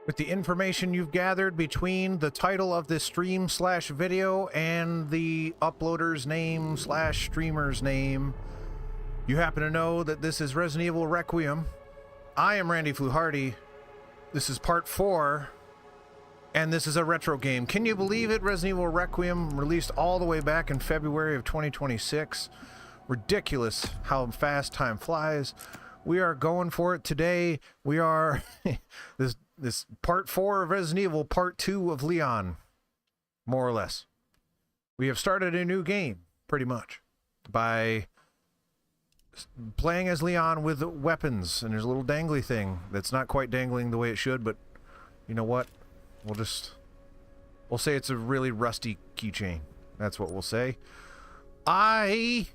With the information you've gathered between the title of this stream slash video and the uploader's name slash streamer's name, you happen to know that this is Resident Evil Requiem. I am Randy Fluharty. This is part 4, and this is a retro game. Can you believe it? Resident Evil Requiem released all the way back in February of 2026. Ridiculous how fast time flies. We are going for it today. We are this part 4 of Resident Evil, part 2 of Leon, more or less. We have started a new game, pretty much, by playing as Leon with weapons, and there's a little dangly thing that's not quite dangling the way it should, but you know what? We'll say it's a really rusty keychain. That's what we'll say. I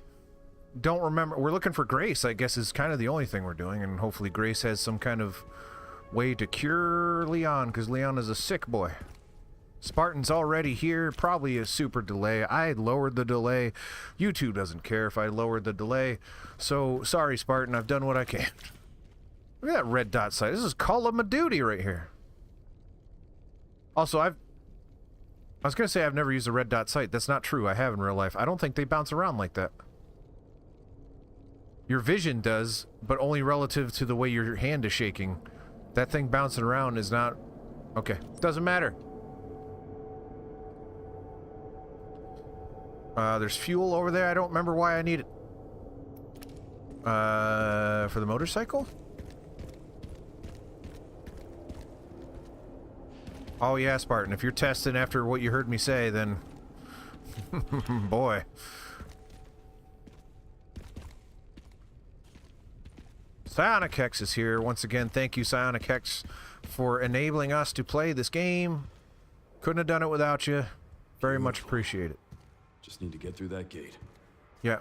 don't remember. We're looking for Grace, I guess, is kind of the only thing we're doing, and hopefully Grace has some kind of way to cure Leon, because Leon is a sick boy. Spartan's already here, probably a super delay. I lowered the delay. YouTube doesn't care if I lowered the delay, so sorry, Spartan, I've done what I can. Look at that red dot sight. This is Call of Duty right here. Also, I was gonna say I've never used a red dot sight. That's not true. I have in real life. I don't think they bounce around like that. Your vision does, but only relative to the way your hand is shaking. That thing bouncing around is not... Okay, doesn't matter. There's fuel over there. I don't remember why I need it. For the motorcycle? Oh yeah, Spartan, if you're testing after what you heard me say, then... boy. Psionic Hex is here. Once again, thank you, Psionic Hex, for enabling us to play this game. Couldn't have done it without you. Very much appreciate it. Just need to get through that gate. Yeah.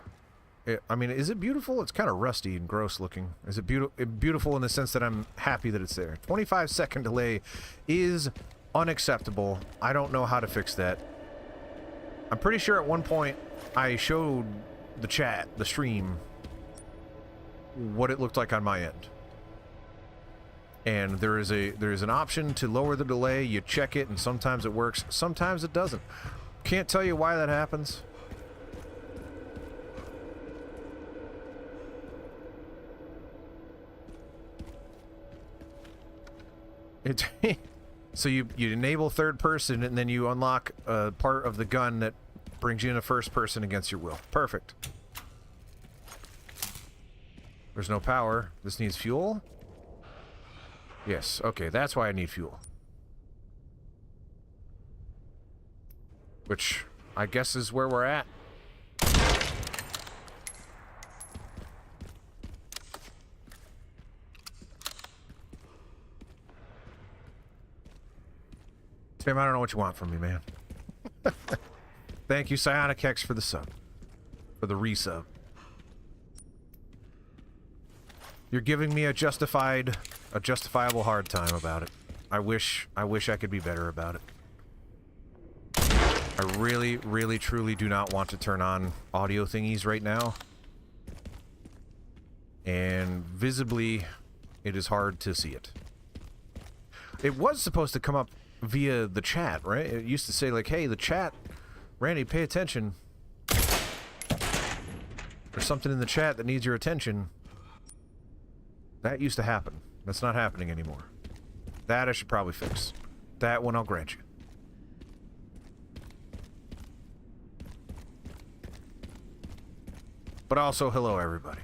I mean, is it beautiful? It's kind of rusty and gross looking. Is it beautiful in the sense that I'm happy that it's there? 25-second delay is unacceptable. I don't know how to fix that. I'm pretty sure at one point I showed the chat, the stream, what it looked like on my end. And there is an option to lower the delay. You check it, and sometimes it works, sometimes it doesn't. Can't tell you why that happens. So you enable third person, and then you unlock a part of the gun that brings you into first person against your will. Perfect. There's no power. This needs fuel? Yes, okay, that's why I need fuel. Which, I guess, is where we're at. Tim, I don't know what you want from me, man. Thank you, Psionic Hex, for the sub. For the resub. You're giving me a justifiable hard time about it. I wish I could be better about it. I really, really, truly do not want to turn on audio thingies right now. And visibly, it is hard to see it. It was supposed to come up via the chat, right? It used to say like, hey, the chat, Randy, pay attention. There's something in the chat that needs your attention. That used to happen. That's not happening anymore. That I should probably fix. That one I'll grant you. But also, hello everybody.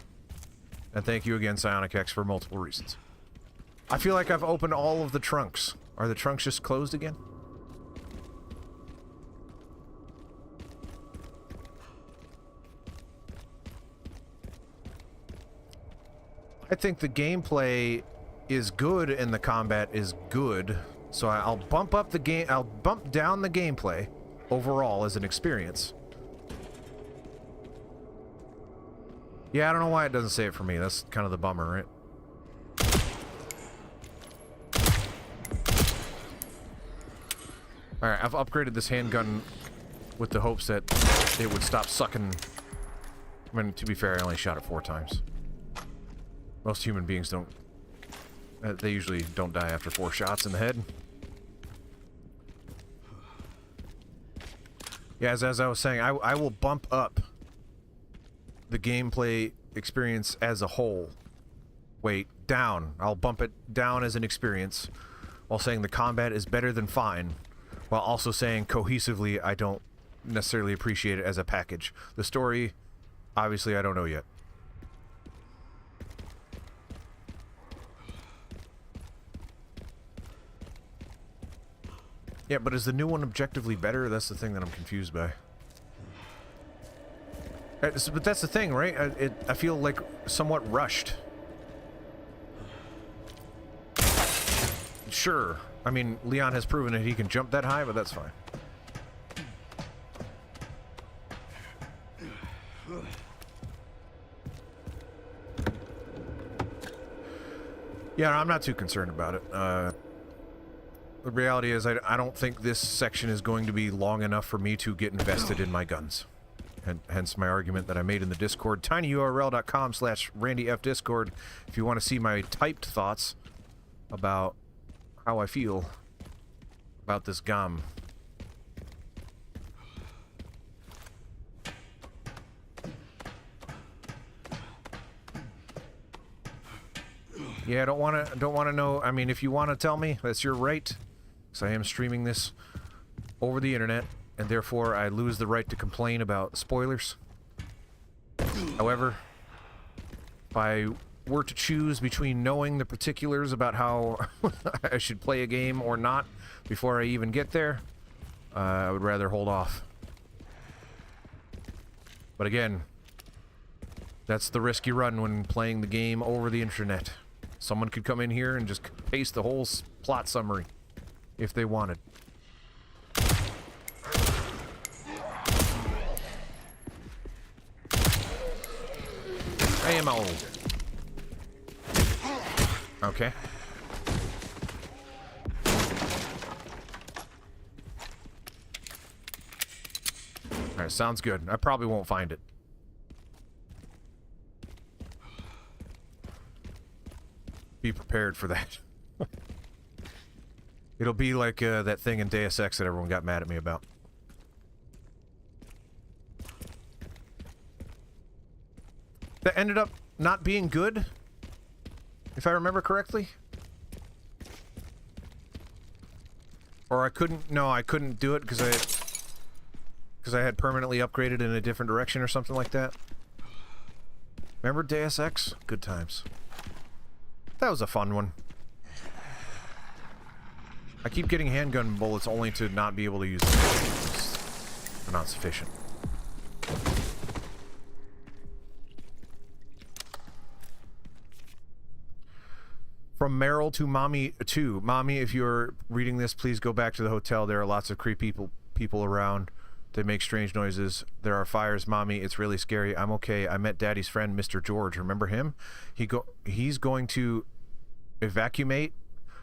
And thank you again, Psionic X, for multiple reasons. I feel like I've opened all of the trunks. Are the trunks just closed again? I think the gameplay is good and the combat is good, so I'll bump up the game. I'll bump down the gameplay overall as an experience. Yeah, I don't know why it doesn't say it for me. That's kind of the bummer, right? Alright, I've upgraded this handgun with the hopes that it would stop sucking. I mean, to be fair, I only shot it 4 times. Most human beings don't They usually don't die after 4 shots in the head. Yeah, as I was saying, I will bump up the gameplay experience as a whole. Wait, down. I'll bump it down as an experience, while saying the combat is better than fine, while also saying cohesively I don't necessarily appreciate it as a package. The story, obviously I don't know yet. Yeah, but is the new one objectively better? That's the thing that I'm confused by. But that's the thing, right? I feel like somewhat rushed. Sure. I mean, Leon has proven that he can jump that high, but that's fine. Yeah, I'm not too concerned about it. The reality is I don't think this section is going to be long enough for me to get invested in my guns. And hence my argument that I made in the Discord, tinyurl.com/randyfdiscord, if you want to see my typed thoughts about how I feel about this gum. Yeah, I don't want to know. I mean, if you want to tell me, that's your right. Because I am streaming this over the internet, and therefore I lose the right to complain about spoilers. However, if I were to choose between knowing the particulars about how I should play a game or not before I even get there, I would rather hold off. But again, that's the risk you run when playing the game over the internet. Someone could come in here and just paste the whole plot summary if they wanted. AMO. Okay. Alright, sounds good. I probably won't find it. Be prepared for that. It'll be like that thing in Deus Ex that everyone got mad at me about. That ended up not being good, if I remember correctly. Or I couldn't do it because I had permanently upgraded in a different direction or something like that. Remember Deus Ex? Good times. That was a fun one. I keep getting handgun bullets only to not be able to use them. They're not sufficient. From Meryl to Mommy 2. Mommy, if you're reading this, please go back to the hotel. There are lots of creepy people around. They make strange noises. There are fires. Mommy, it's really scary. I'm okay. I met Daddy's friend, Mr. George. Remember him? He's going to evacuate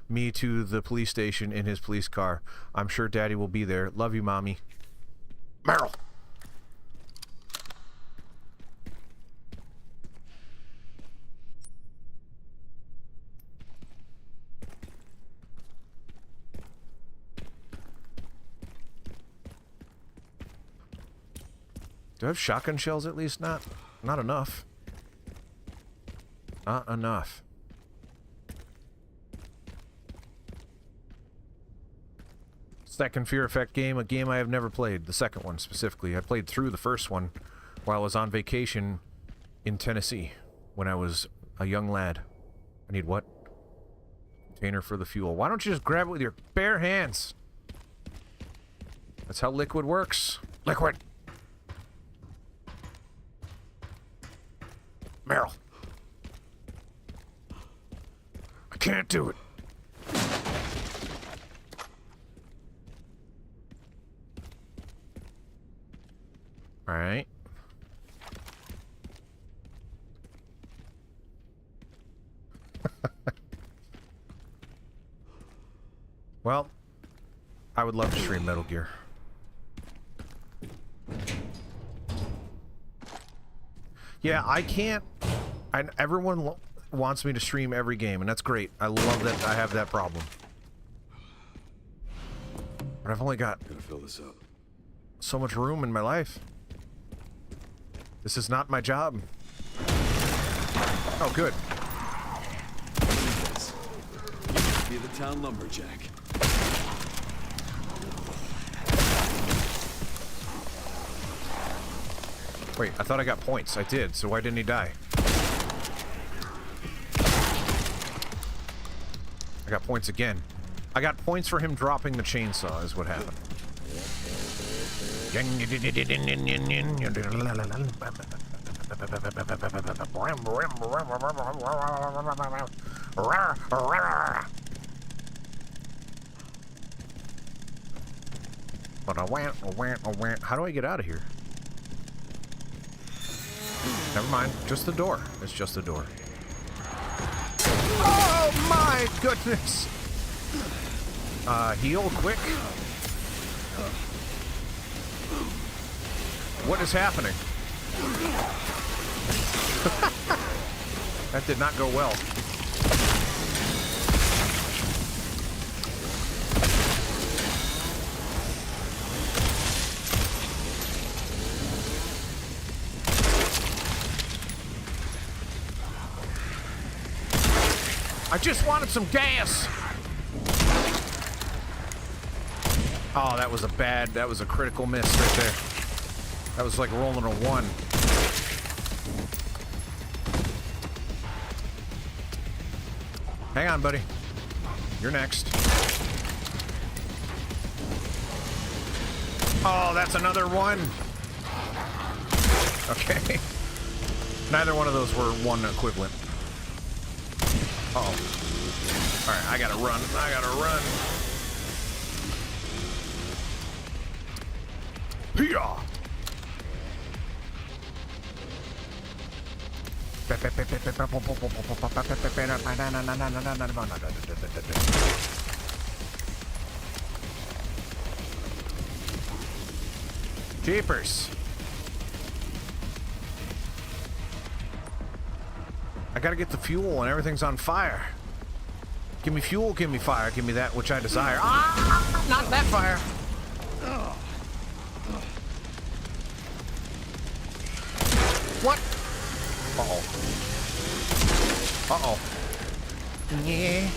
me to the police station in his police car. I'm sure Daddy will be there. Love you, Mommy. Meryl. Do I have shotgun shells at least? Not enough. Not enough. Second Fear Effect game, a game I have never played. The second one specifically. I played through the first one while I was on vacation in Tennessee when I was a young lad. I need what? Container for the fuel. Why don't you just grab it with your bare hands? That's how liquid works. Liquid. Meryl. I can't do it. All right. Well, I would love to stream Metal Gear. Yeah, I can't. Everyone wants me to stream every game, and that's great. I love that I have that problem. But I've only got Gotta fill this up. so much room in my life. This is not my job. Oh, good. Yes. You must be the town lumberjack. Wait, I thought I got points. I did, so why didn't he die? I got points again. I got points for him dropping the chainsaw, is what happened. How do I get out of here? Never mind. Just the door. It's just the door. Oh my goodness! Heal quick. What is happening? That did not go well. I just wanted some gas. Oh, that was a critical miss right there. That was like rolling a 1. Hang on, buddy. You're next. Oh, that's another 1. Okay. Neither one of those were 1 equivalent. Uh-oh. Alright, I gotta run. I gotta run. Hiya! Jeepers. I gotta get the fuel and everything's on fire. Give me fuel, give me fire, give me that which I desire. Ah! Not that fire. What? Uh-oh. Uh-oh. Yeah.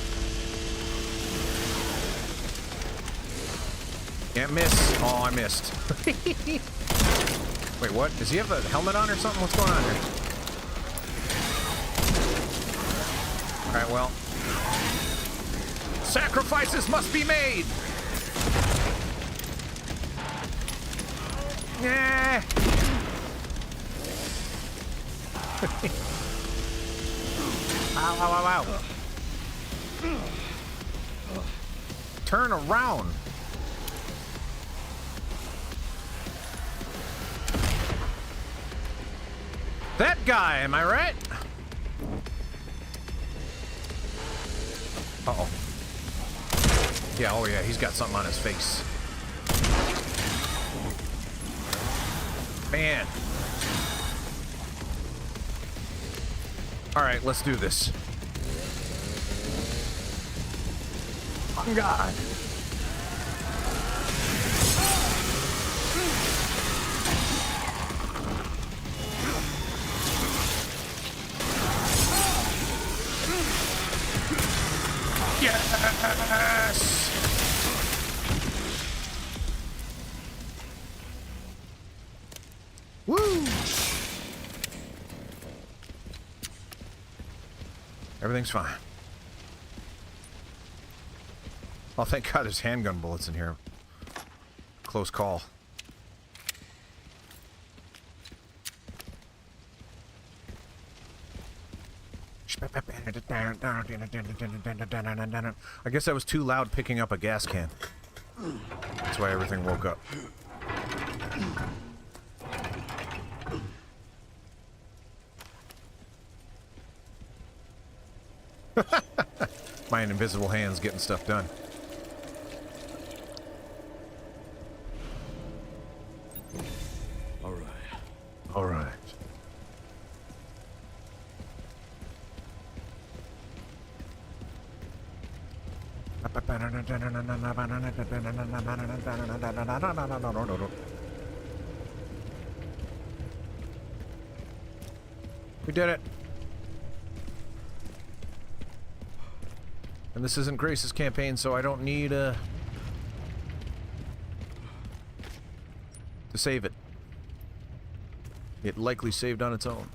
Can't miss. Oh, I missed. Wait, what? Does he have the helmet on or something? What's going on here? Alright, well. Sacrifices must be made! Yeah. Ow, ow, ow, ow. Turn around. That guy, am I right? Uh-oh. Yeah, oh yeah, he's got something on his face. Man. Alright, let's do this. Oh, God. Yes! Woo! Everything's fine. Oh, thank God there's handgun bullets in here. Close call. I guess I was too loud picking up a gas can. That's why everything woke up. My invisible hands getting stuff done. All right. All right. We did it. And this isn't Grace's campaign, so I don't need to save it. It likely saved on its own.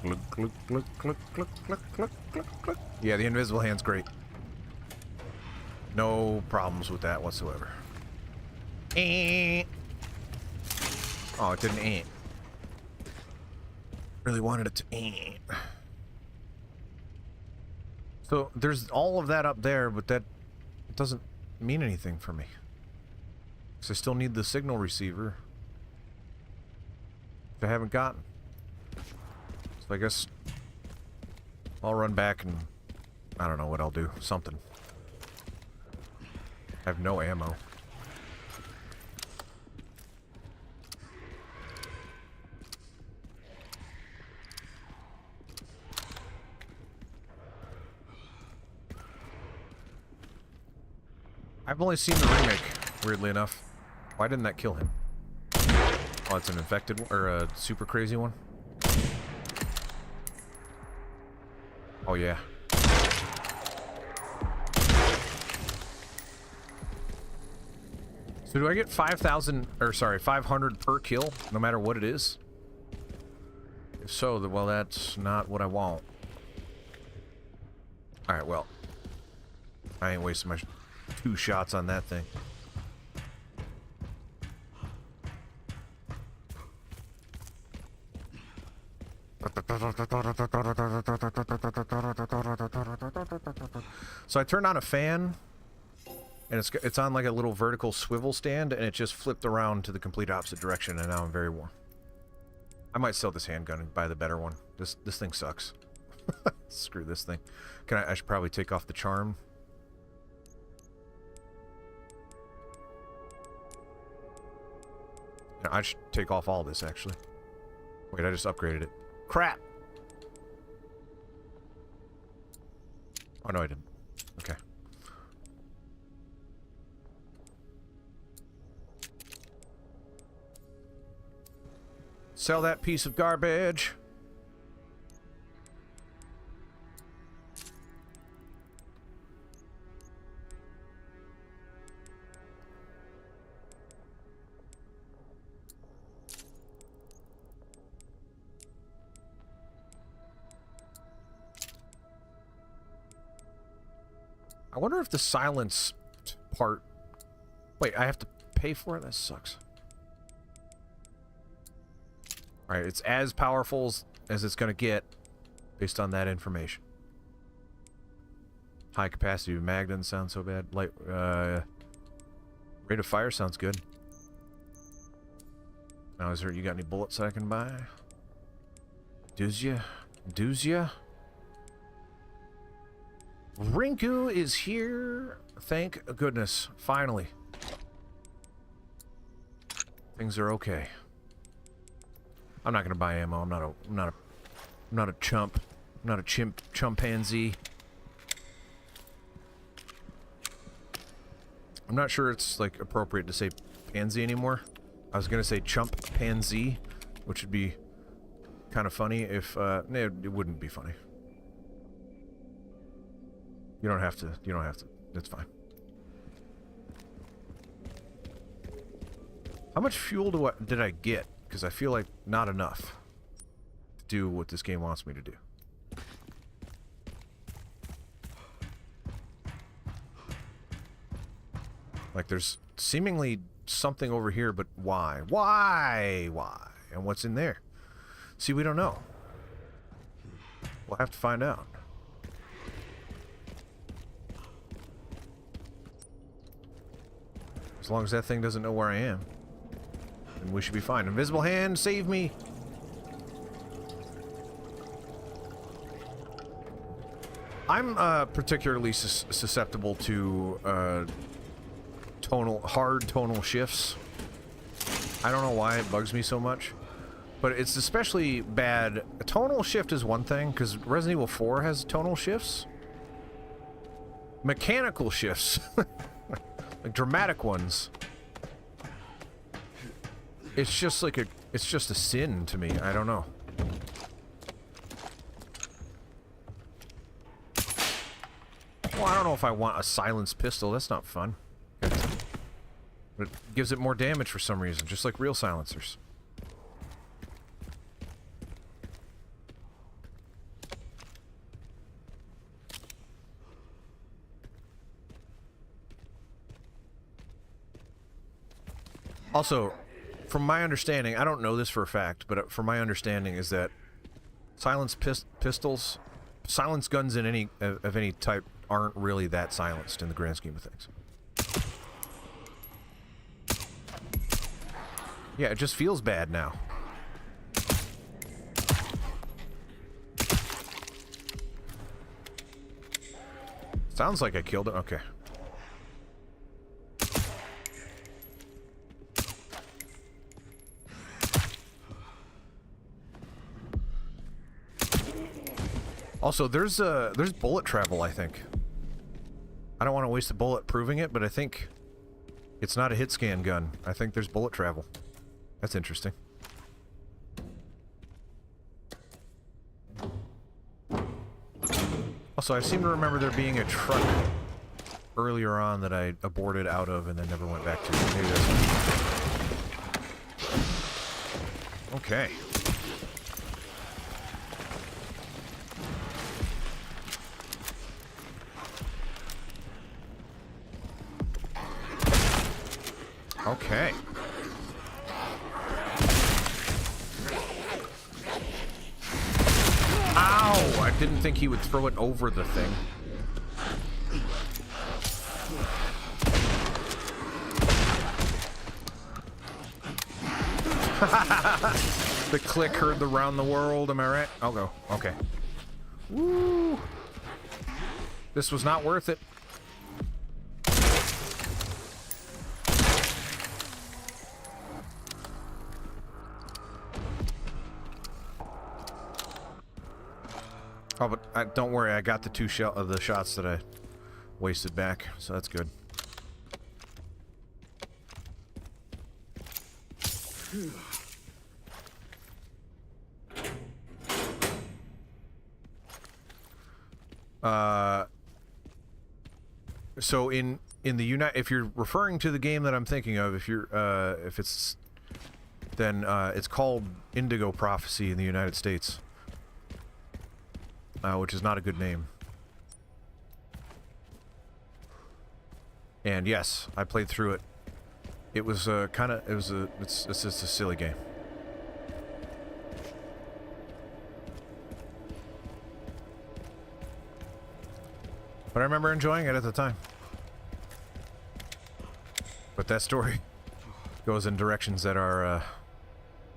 Glug, glug, glug, glug, glug, glug, glug, glug, glug. Yeah, the invisible hand's great. No problems with that whatsoever. Eh. Oh, it didn't eh. Really wanted it to eh. So there's all of that up there, but that doesn't mean anything for me. So I still need the signal receiver, which I haven't gotten. So I guess I'll run back and I don't know what I'll do. Something. I have no ammo. I've only seen the remake, weirdly enough. Why didn't that kill him? Oh, it's an infected one, or a super crazy one? Oh, yeah. So do I get 5,000, or sorry, 500 per kill, no matter what it is? If so, then, well, that's not what I want. Alright, well. I ain't wasting my 2 shots on that thing. So I turned on a fan, and it's on like a little vertical swivel stand, and it just flipped around to the complete opposite direction, and now I'm very warm. I might sell this handgun and buy the better one. This thing sucks. Screw this thing. I should probably take off the charm. I should take off all this, actually. Wait, I just upgraded it. Crap! Oh, no, I didn't. Okay. Sell that piece of garbage. I wonder if the silence part... Wait, I have to pay for it? That sucks. Alright, it's as powerful as it's going to get based on that information. High capacity mag doesn't sound so bad. Light, rate of fire sounds good. Now, is there, you got any bullets I can buy? Does ya? Does ya? Rinku is here. Thank goodness. Finally. Things are okay. I'm not gonna buy ammo. I'm not a chump. I'm not a chimpanzee. I'm not sure it's like appropriate to say pansy anymore. I was gonna say chump pansy, which would be kind of funny if no, it wouldn't be funny. You don't have to. You don't have to. That's fine. How much fuel did I get? Because I feel like not enough to do what this game wants me to do. Like there's seemingly something over here, but why? Why? Why? And what's in there? See, we don't know. We'll have to find out. As long as that thing doesn't know where I am, then we should be fine. Invisible hand, save me! I'm particularly susceptible to hard tonal shifts. I don't know why it bugs me so much, But it's especially bad. A tonal shift is one thing, because Resident Evil 4 has tonal shifts. Mechanical shifts. Like dramatic ones. It's just like it's just a sin to me. I don't know. Well, I don't know if I want a silenced pistol. That's not fun. But it gives it more damage for some reason, just like real silencers. Also, from my understanding, I don't know this for a fact, but from my understanding is that silenced pistols, silenced guns in any of any type aren't really that silenced in the grand scheme of things. Yeah, it just feels bad now. Sounds like I killed it. Okay. Also, there's bullet travel, I think. I don't want to waste a bullet proving it, but I think it's not a hit scan gun. I think there's bullet travel. That's interesting. Also, I seem to remember there being a truck earlier on that I aborted out of and then never went back to. Maybe that's... Okay. Okay. Ow! I didn't think he would throw it over the thing. The click heard the round the world, am I right? I'll go. Okay. Woo! This was not worth it. Oh, but don't worry, I got the two of the shots that I wasted back, so that's good. So in the if you're referring to the game that I'm thinking of, if it's then it's called Indigo Prophecy in the United States. Which is not a good name. And yes, I played through it. It was it's just a silly game. But I remember enjoying it at the time. But that story goes in directions that are,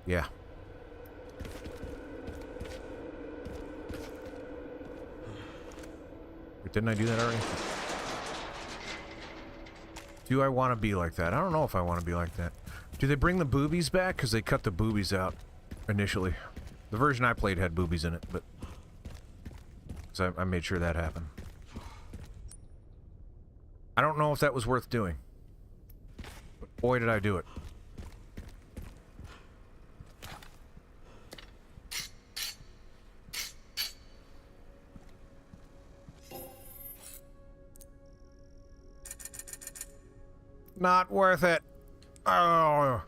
yeah. Didn't I do that already? Do I want to be like that? I don't know if I want to be like that. Do they bring the boobies back? Because they cut the boobies out initially. The version I played had boobies in it, but... So I made sure that happened. I don't know if that was worth doing. But boy, did I do it. Not worth it. Oh.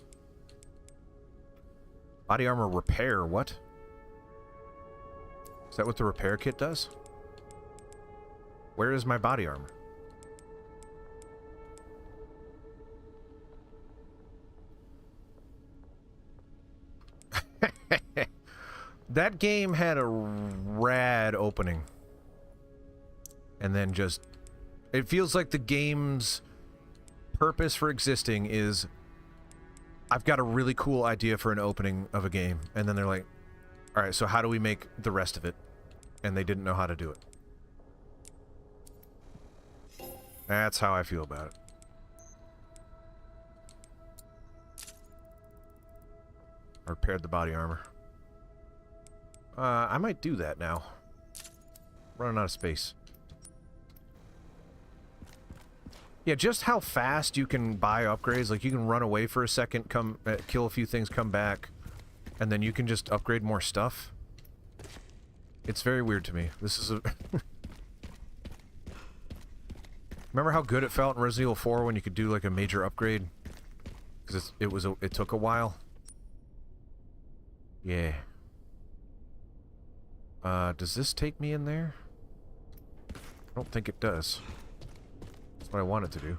Body armor repair, what? Is that what the repair kit does? Where is my body armor? That game had a rad opening. And then just... It feels like the game's purpose for existing is I've got a really cool idea for an opening of a game, and then they're like, all right, so how do we make the rest of it? And they didn't know how to do it. That's how I feel about it. Or repaired the body armor. I might do that now. Running out of space. Yeah, just how fast you can buy upgrades. Like, you can run away for a second, come kill a few things, come back, and then you can just upgrade more stuff. It's very weird to me. This is a... Remember how good it felt in Resident Evil 4 when you could do, like, a major upgrade? Because it took a while. Yeah. Does this take me in there? I don't think it does. That's what I want it to do.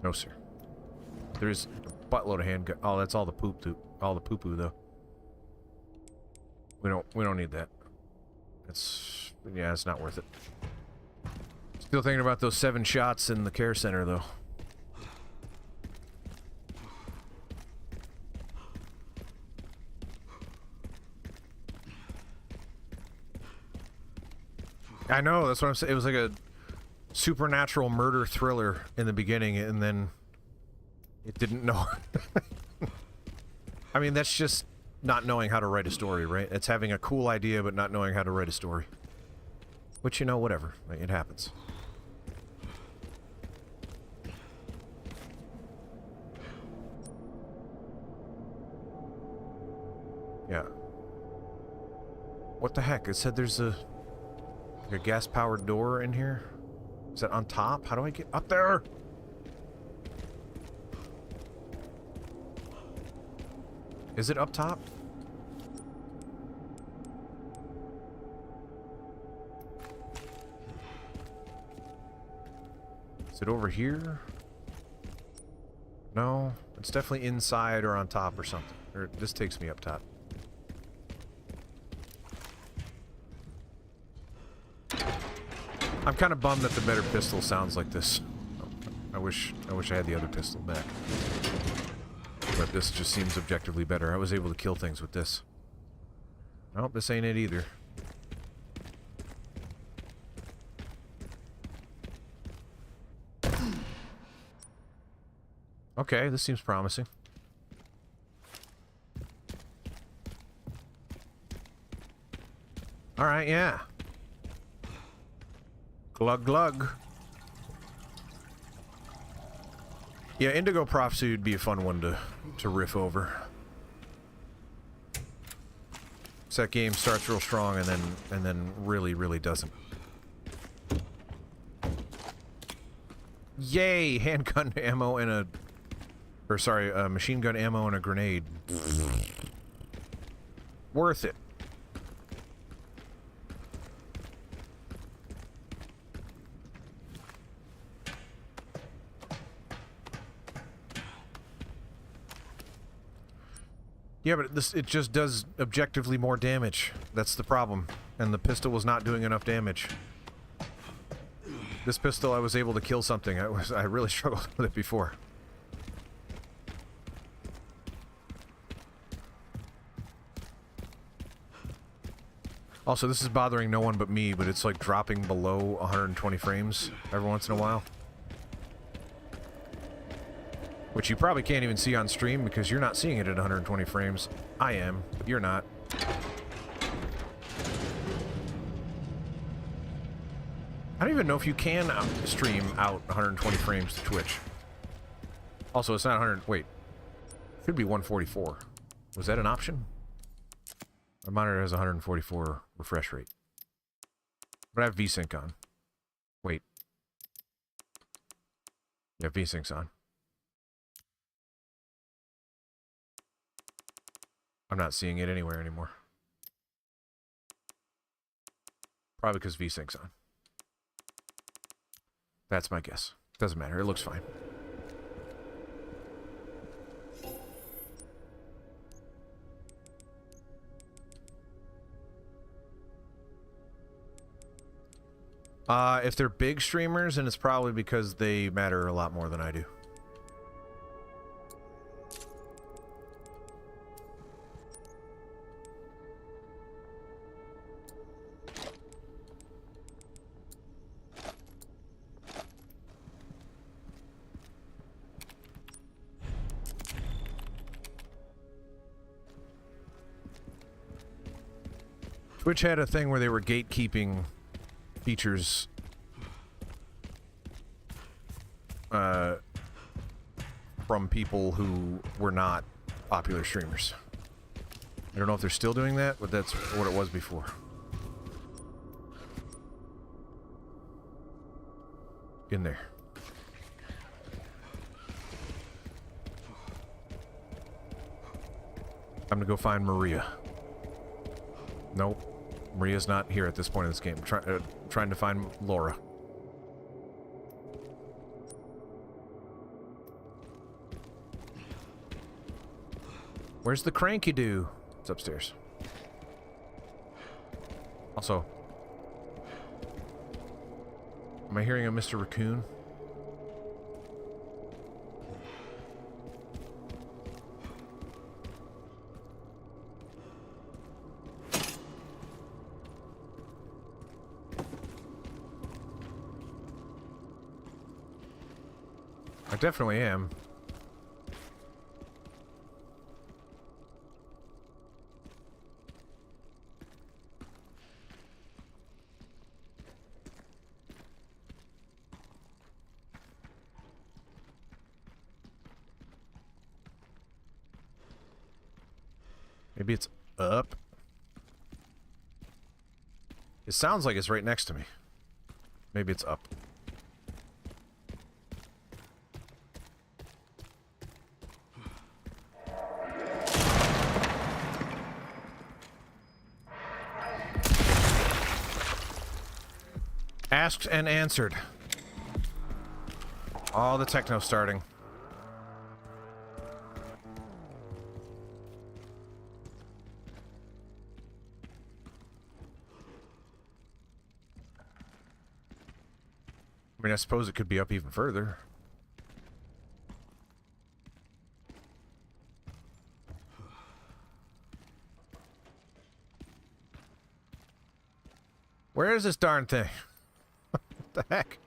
No, sir. There's a buttload of handgun. Oh, that's all the all the poo-poo, though. We don't need that. Yeah, it's not worth it. Still thinking about those 7 shots in the care center, though. I know, that's what I'm saying. It was like a supernatural murder thriller in the beginning, and then it didn't know. I mean, that's just not knowing how to write a story, right? It's having a cool idea, but not knowing how to write a story. Which, you know, whatever. It happens. Yeah. What the heck? It said there's a gas-powered door in here? Is that on top? How do I get up there? Is it up top? Is it over here? No. It's definitely inside or on top or something. Or this takes me up top. I'm kind of bummed that the better pistol sounds like this. I wish I had the other pistol back. But this just seems objectively better. I was able to kill things with this. Nope, this ain't it either. Okay, this seems promising. Alright, yeah. Glug glug. Yeah, Indigo Prophecy would be a fun one to riff over. So that game starts real strong and then really doesn't. Yay! Handgun ammo and a... Or sorry, machine gun ammo and a grenade. Worth it. Yeah, but it just does objectively more damage. That's the problem. And the pistol was not doing enough damage. This pistol, I was able to kill something. I really struggled with it before. Also, this is bothering no one but me, but it's like dropping below 120 frames every once in a while. Which you probably can't even see on stream because you're not seeing it at 120 frames. I am, but you're not. I don't even know if you can stream out 120 frames to Twitch. Also, it's not 100... Wait. It should be 144. Was that an option? My monitor has 144 refresh rate. But I have VSync on. Wait. Yeah, VSync's on. I'm not seeing it anywhere anymore. Probably because VSync's on. That's my guess. Doesn't matter. It looks fine. If they're big streamers, then it's probably because they matter a lot more than I do. Twitch had a thing where they were gatekeeping features from people who were not popular streamers. I don't know if they're still doing that, but that's what it was before. In there. I'm gonna go find Maria. Nope. Maria's not here at this point in this game. Trying to find Laura. Where's the cranky do? It's upstairs. Also, am I hearing a Mr. Raccoon? I definitely am. Maybe it's up. It sounds like it's right next to me. Maybe it's up. Asked and answered. All the techno starting. I mean, I suppose it could be up even further. Where is this darn thing? What the heck?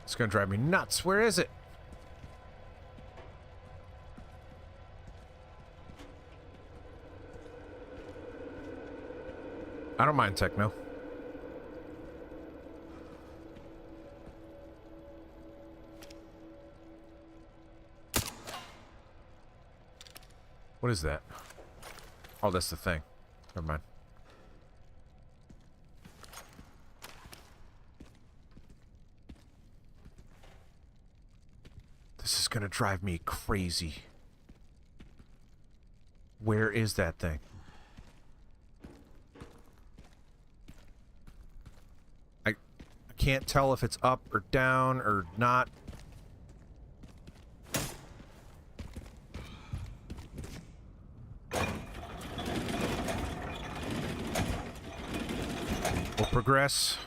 It's gonna drive me nuts. Where is it? I don't mind techno. What is that? Oh, that's the thing. Never mind. This is gonna drive me crazy. Where is that thing? I can't tell if it's up or down or not. We'll progress.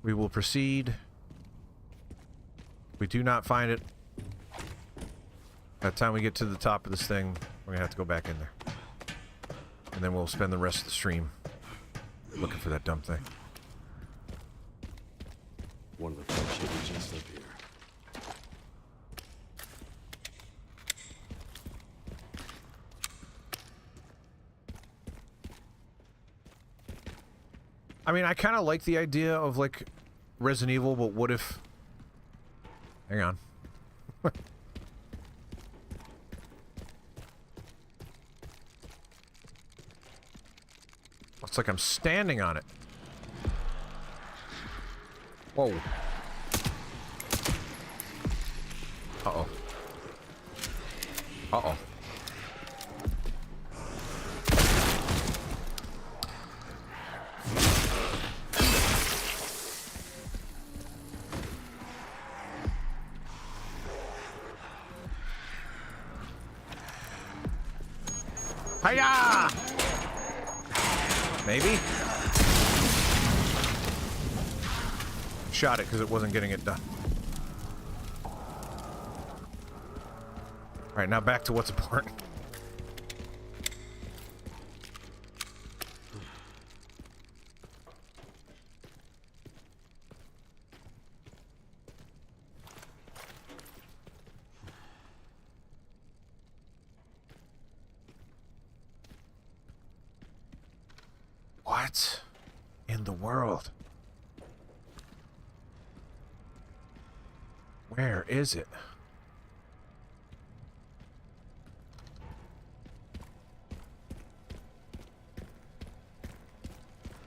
We will proceed. If we do not find it, by the time we get to the top of this thing, we're gonna have to go back in there. And then we'll spend the rest of the stream looking for that dumb thing. One of the trucks should be just up here. I mean, I kind of like the idea of, like, Resident Evil, but what if... Hang on. Looks like I'm standing on it. Whoa. Uh-oh. Uh-oh. Hiya! Maybe? Shot it because it wasn't getting it done. Alright, now back to what's important. What in the world? Where is it?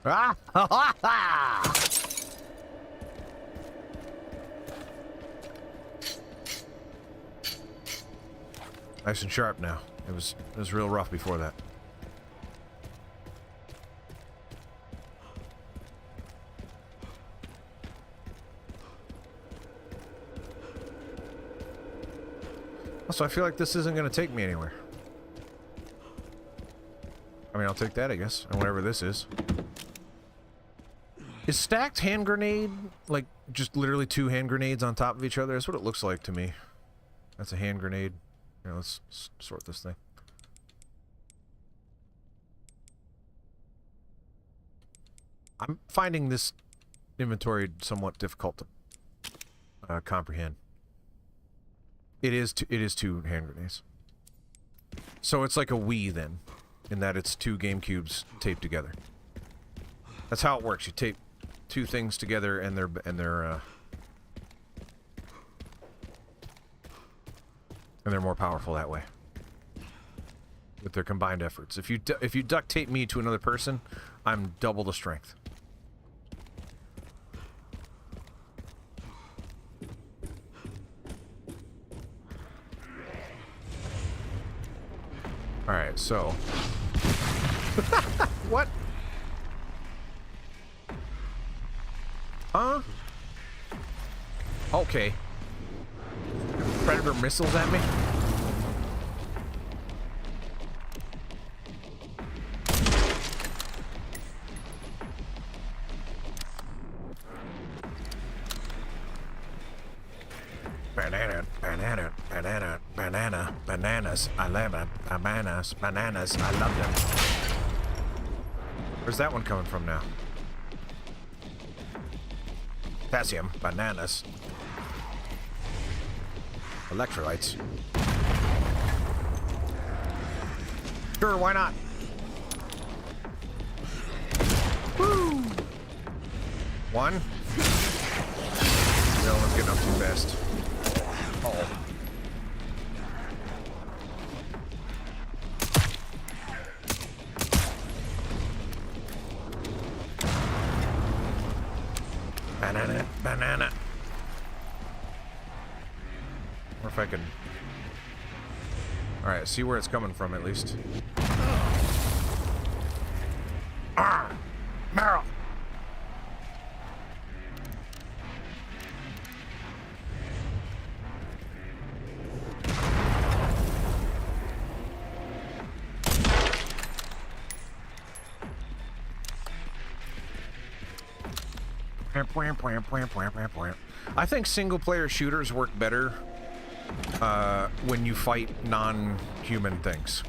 Ah! Ha ha ha! Nice and sharp now. It was real rough before that. Also, I feel like this isn't going to take me anywhere. I mean, I'll take that, I guess, or whatever this is. Is stacked hand grenade, like, just literally 2 hand grenades on top of each other? That's what it looks like to me. That's a hand grenade. Here, let's sort this thing. I'm finding this inventory somewhat difficult to comprehend. It is 2 hand grenades. So it's like a Wii then, in that it's 2 GameCubes taped together. That's how it works. You tape 2 things together, and they're more powerful that way with their combined efforts. If you duct tape me to another person, I'm double the strength. All right, so what? Huh? Okay. Predator missiles at me? Bananas. I love it. Bananas. I love them. Where's that one coming from now? Potassium. Bananas. Electrolytes. Sure, why not? Woo! 1. No one's getting up too fast. Uh-oh. Banana. Or if I can... Alright, see where it's coming from at least. Ah! Meryl! I think single-player shooters work better when you fight non-human things.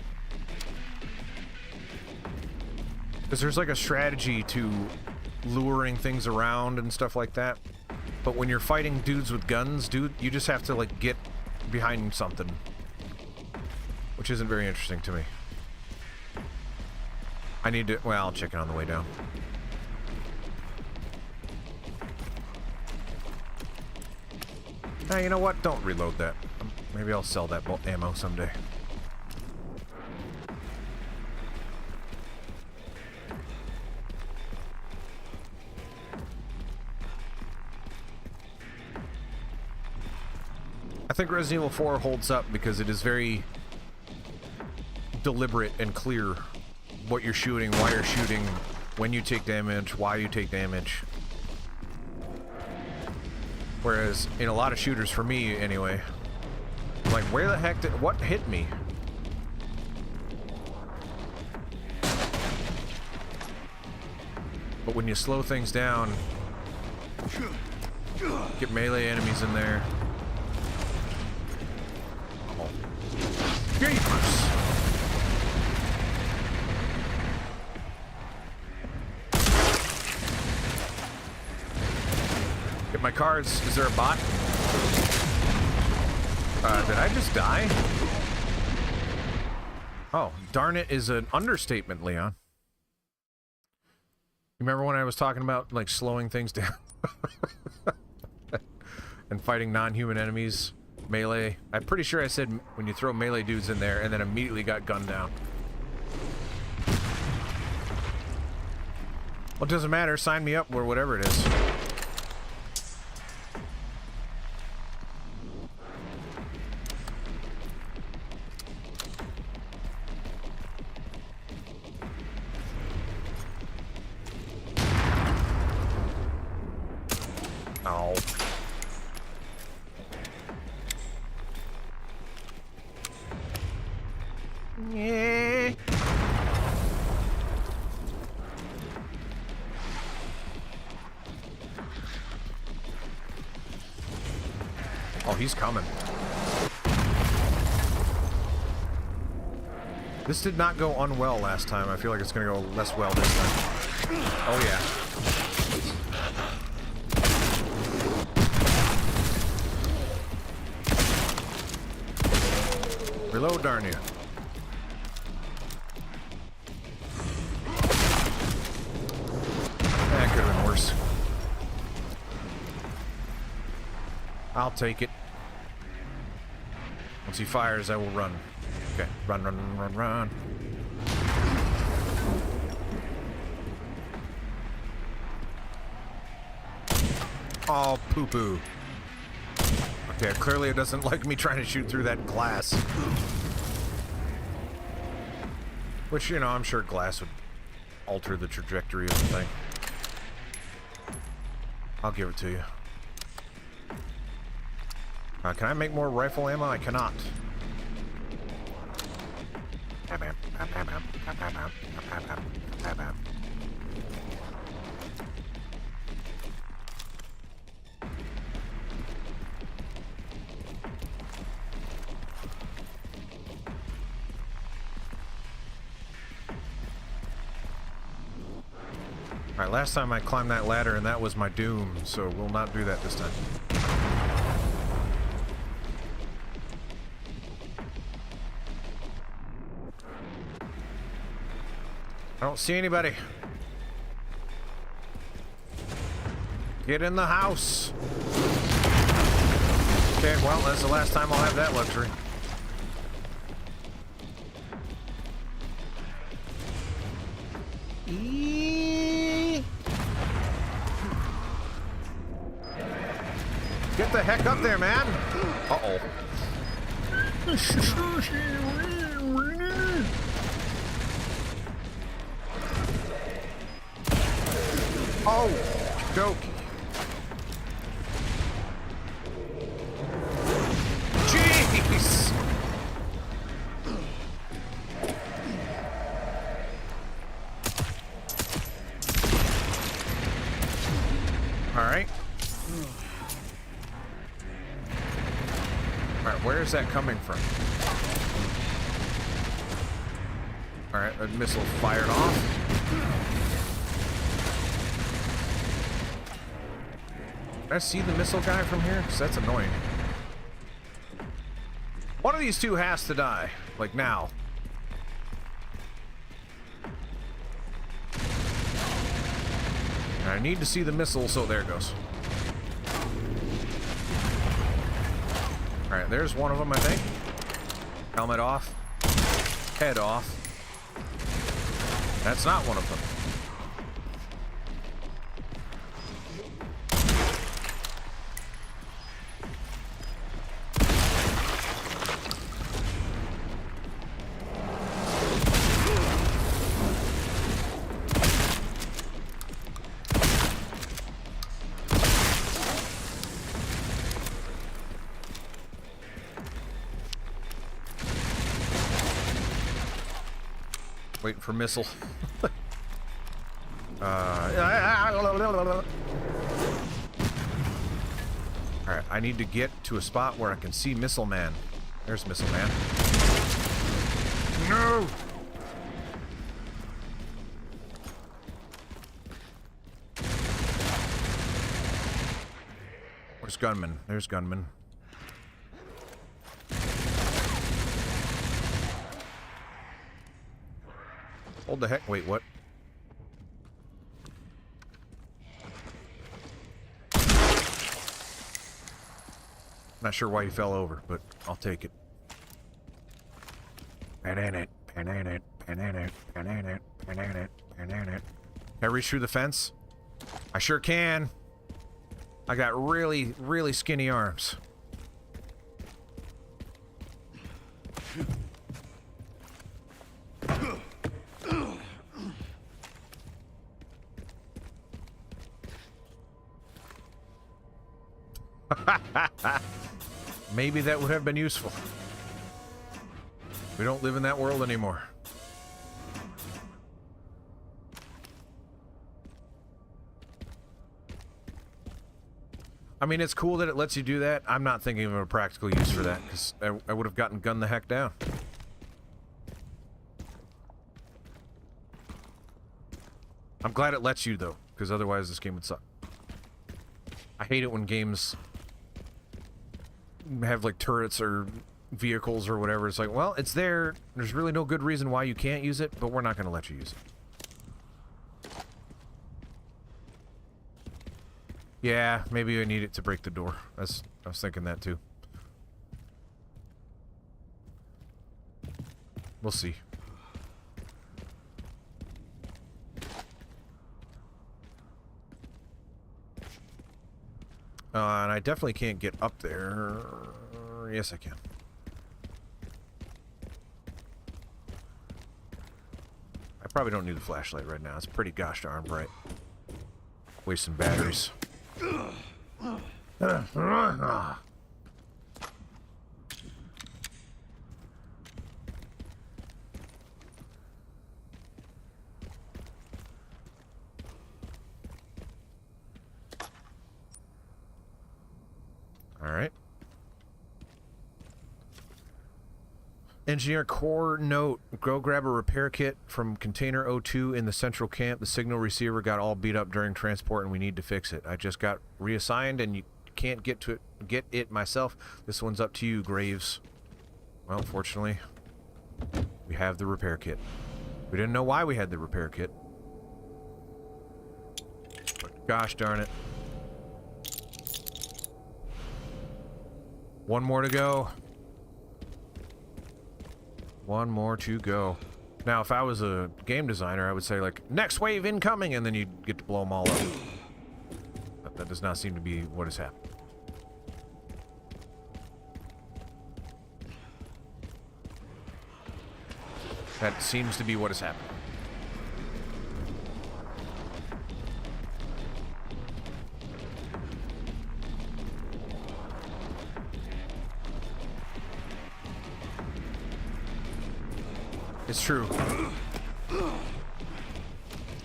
Because there's like a strategy to luring things around and stuff like that. But when you're fighting dudes with guns, dude, you just have to like get behind something. Which isn't very interesting to me. I need to... Well, I'll check it on the way down. Hey, you know what? Don't reload that. Maybe I'll sell that ammo someday. I think Resident Evil 4 holds up because it is very deliberate and clear what you're shooting, why you're shooting, when you take damage, why you take damage. Whereas in a lot of shooters, for me anyway, I'm like, where the heck did... What hit me? But when you slow things down, get melee enemies in there. Oh. Jeepers. Get my cards. Is there a bot? Did I just die? Oh, darn it is an understatement, Leon. You remember when I was talking about, like, slowing things down? And fighting non-human enemies? Melee? I'm pretty sure I said when you throw melee dudes in there and then immediately got gunned down. Well, it doesn't matter. Sign me up or whatever it is. Ow. Yeah. Oh, he's coming. This did not go unwell last time. I feel like it's gonna go less well this time. Oh yeah. Reload, darn you. That could have been worse. I'll take it. Once he fires, I will run. Okay, run, run, run, run, run. Oh, poo-poo. Okay, clearly it doesn't like me trying to shoot through that glass. Which, you know, I'm sure glass would alter the trajectory of the thing. I'll give it to you. Can I make more rifle ammo? I cannot. Alright, last time I climbed that ladder and that was my doom, so we'll not do that this time. I don't see anybody. Get in the house. Okay, well, that's the last time I'll have that luxury. Get the heck up there, man! Uh-oh. Oh, dokey. Jeez! Alright. Alright, where is that coming from? Alright, a missile fired off. Can I see the missile guy from here? Because that's annoying. One of these two has to die. Like now. And I need to see the missile, so there it goes. Alright, there's one of them, I think. Helmet off. Head off. That's not one of them. Waiting for missile. Alright, I need to get to a spot where I can see Missile Man. There's Missile Man. No! Where's gunman? There's gunman. Hold the heck. Wait, what? Not sure why he fell over, but I'll take it. Can I reach through the fence? I sure can. I got really, really skinny arms. Maybe that would have been useful. We don't live in that world anymore. I mean, it's cool that it lets you do that. I'm not thinking of a practical use for that, because I would have gotten gunned the heck down. I'm glad it lets you, though, because otherwise this game would suck. I hate it when games have, like, turrets or vehicles or whatever. It's like, well, it's there. There's really no good reason why you can't use it, but we're not going to let you use it. Yeah, maybe I need it to break the door. I was thinking that too. We'll see. And I definitely can't get up there. Yes, I can. I probably don't need a flashlight right now. It's pretty gosh darn bright. Wasting batteries. All right. Engineer core note, go grab a repair kit from container O2 in the central camp. The signal receiver got all beat up during transport and we need to fix it. I just got reassigned and you can't get it myself. This one's up to you, Graves. Well, fortunately, we have the repair kit. We didn't know why we had the repair kit. But gosh darn it. One more to go. One more to go. Now, if I was a game designer, I would say, like, next wave incoming, and then you'd get to blow them all up. But that does not seem to be what has happened. That seems to be what has happened. It's true.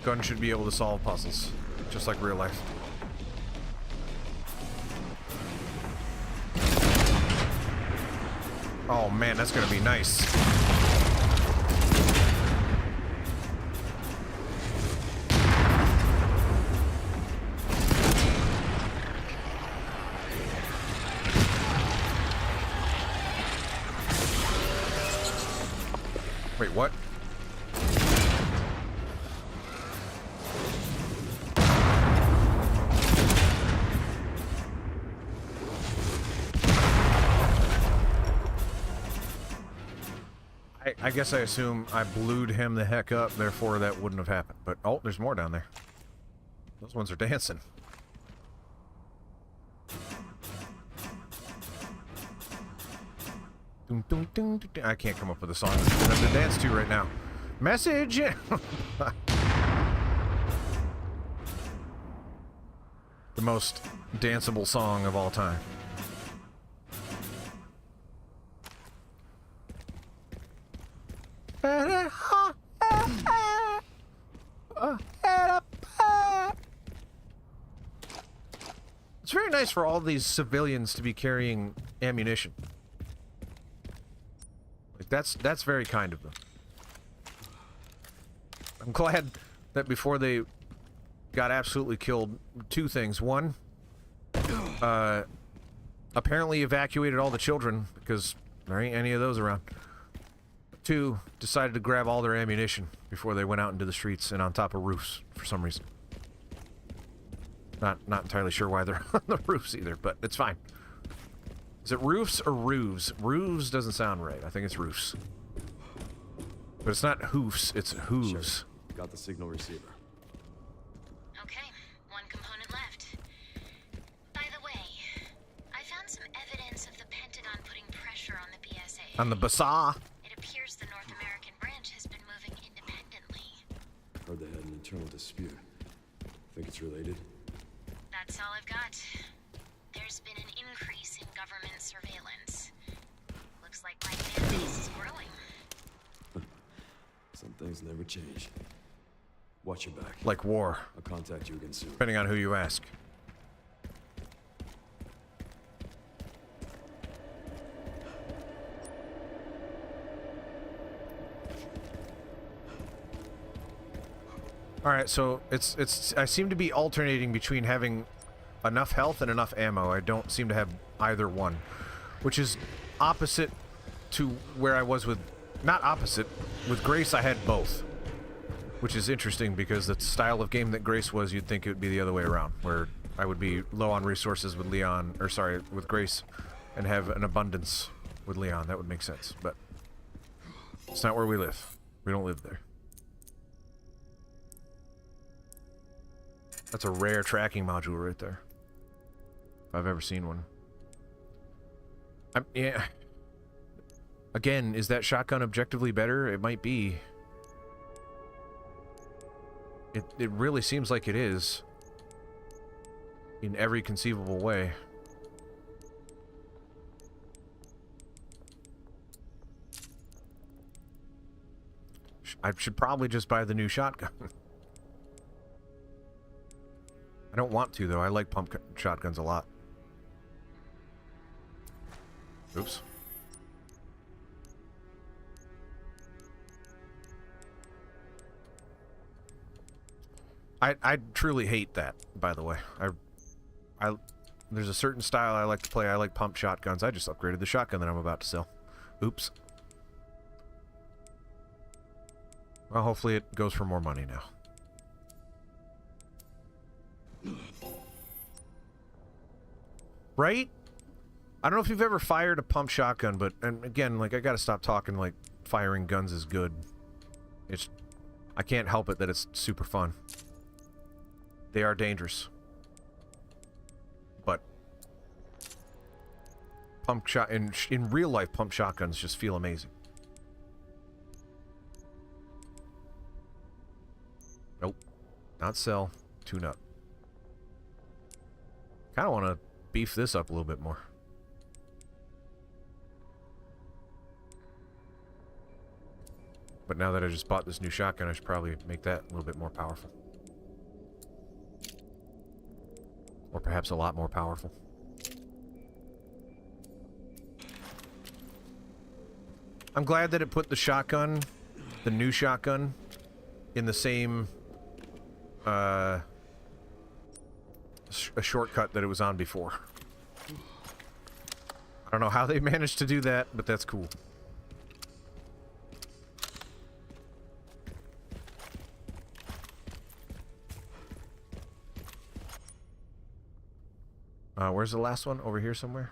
Gun should be able to solve puzzles, just like real life. Oh man, that's gonna be nice. Wait, what? I guess I assume I blued him the heck up, therefore that wouldn't have happened. But, oh, there's more down there. Those ones are dancing. I can't come up with a song for them to dance to right now. Message! The most danceable song of all time. It's very nice for all these civilians to be carrying ammunition. Like that's very kind of them. I'm glad that before they got absolutely killed, two things. One, apparently evacuated all the children because there ain't any of those around. Two, decided to grab all their ammunition before they went out into the streets and on top of roofs for some reason. Not entirely sure why they're on the roofs either, but it's fine. Is it roofs or roofs? Roofs doesn't sound right. I think it's roofs. But it's not hoofs, it's hooves. Sure. Got the signal receiver. Okay, one component left. By the way, I found some evidence of the Pentagon putting pressure on the BSA. On the BSA? It appears the North American branch has been moving independently. Heard they had an internal dispute. Think it's related? That's all I've got. There's been an increase in government surveillance. Looks like my fan base is growing. Some things never change. Watch your back. Like war. I'll contact you again soon. Depending on who you ask. Alright, so I seem to be alternating between having enough health and enough ammo. I don't seem to have either one. Which is opposite to where I was with... Not opposite. With Grace, I had both. Which is interesting because the style of game that Grace was, you'd think it would be the other way around. Where I would be low on resources with Leon... Or sorry, with Grace. And have an abundance with Leon. That would make sense. But it's not where we live. We don't live there. That's a rare tracking module right there. If I've ever seen one. Yeah. Again, is that shotgun objectively better? It might be. It really seems like it is. In every conceivable way. I should probably just buy the new shotgun. I don't want to, though. I like pump shotguns a lot. Oops. I truly hate that, by the way. There's a certain style I like to play. I like pump shotguns. I just upgraded the shotgun that I'm about to sell. Oops. Well, hopefully it goes for more money now. Right? I don't know if you've ever fired a pump shotgun, but, and again, like, I gotta stop talking like firing guns is good. It's, I can't help it that it's super fun. They are dangerous. But pump shot in real life, pump shotguns just feel amazing. Nope. Not sell. Tune up. Kind of want to beef this up a little bit more. But now that I just bought this new shotgun, I should probably make that a little bit more powerful. Or perhaps a lot more powerful. I'm glad that it put the shotgun, the new shotgun, in the same a shortcut that it was on before. I don't know how they managed to do that, but that's cool. Where's the last one? Over here somewhere?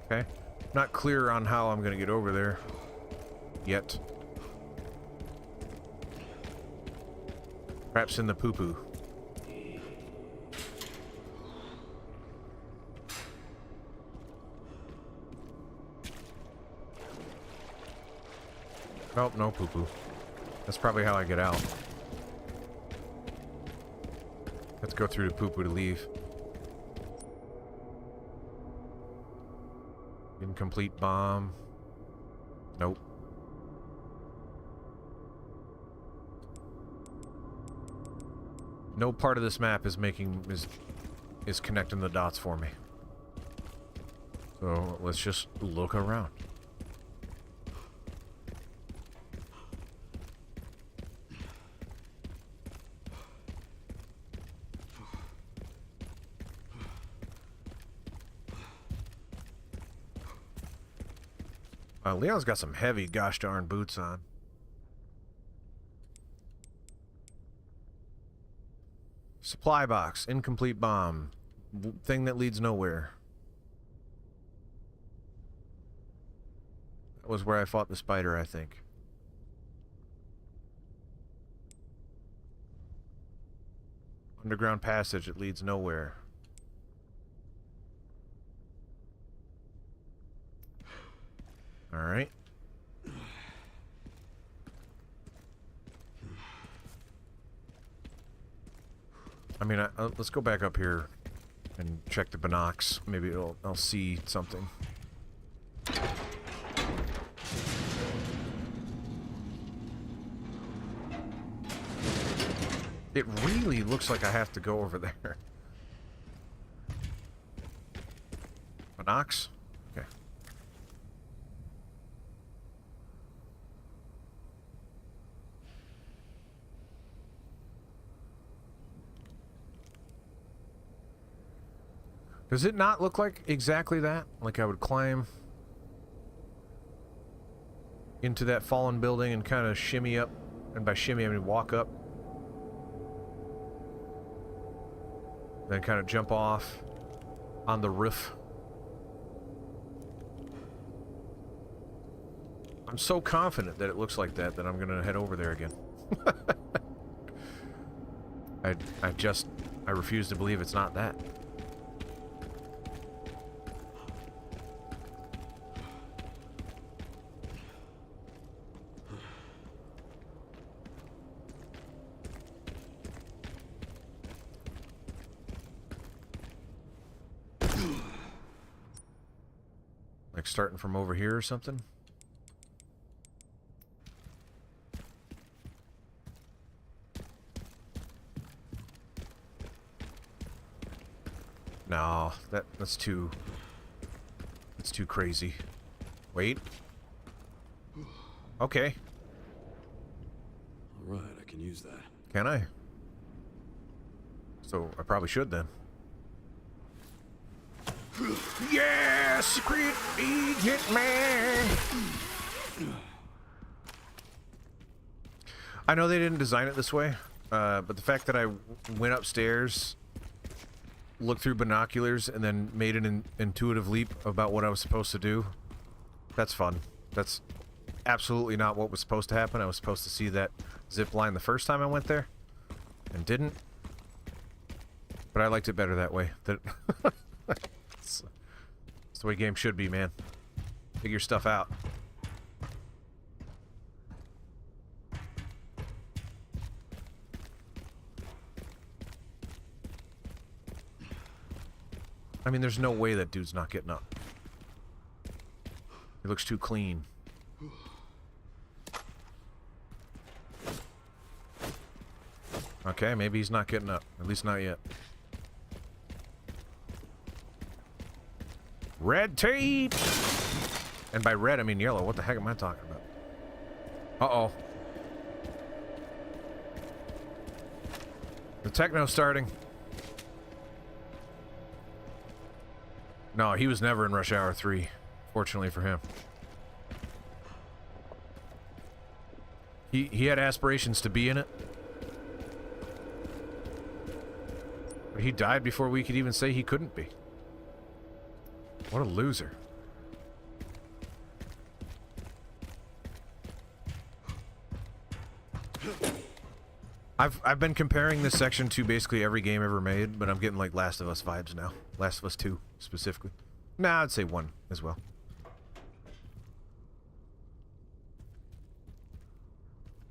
Okay. Not clear on how I'm gonna get over there yet. Perhaps in the poo-poo. Nope, no poo-poo. That's probably how I get out. Let's go through the poo-poo to leave. Incomplete bomb. Nope. No part of this map is is connecting the dots for me. So let's just look around. Leon's got some heavy gosh darn boots on. Supply box, incomplete bomb, thing that leads nowhere. That was where I fought the spider, I think. Underground passage, it leads nowhere. All right. I mean, let's go back up here and check the binocs. Maybe I'll see something. It really looks like I have to go over there. Binocs? Okay. Does it not look like exactly that? Like I would climb into that fallen building and kind of shimmy up, and by shimmy I mean walk up, then kind of jump off on the roof. I'm so confident that it looks like that I'm gonna head over there again. I refuse to believe it's not that. Like starting from over here or something? No, that's too crazy. Wait. Okay. All right, I can use that. Can I? So I probably should then. Yeah, secret agent man. I know they didn't design it this way, but the fact that I went upstairs, looked through binoculars, and then made an intuitive leap about what I was supposed to do, that's fun. That's absolutely not what was supposed to happen. I was supposed to see that zip line the first time I went there, and didn't. But I liked it better that way. That it's the way games should be, man. Figure stuff out. I mean, there's no way that dude's not getting up. He looks too clean. Okay, maybe he's not getting up. At least not yet. Red tape! And by red, I mean yellow. What the heck am I talking about? Uh-oh. The techno's starting. No, he was never in Rush Hour 3. Fortunately for him. He had aspirations to be in it. But he died before we could even say he couldn't be. What a loser. I've been comparing this section to basically every game ever made, but I'm getting like Last of Us vibes now. Last of Us 2 specifically. Nah, I'd say 1 as well.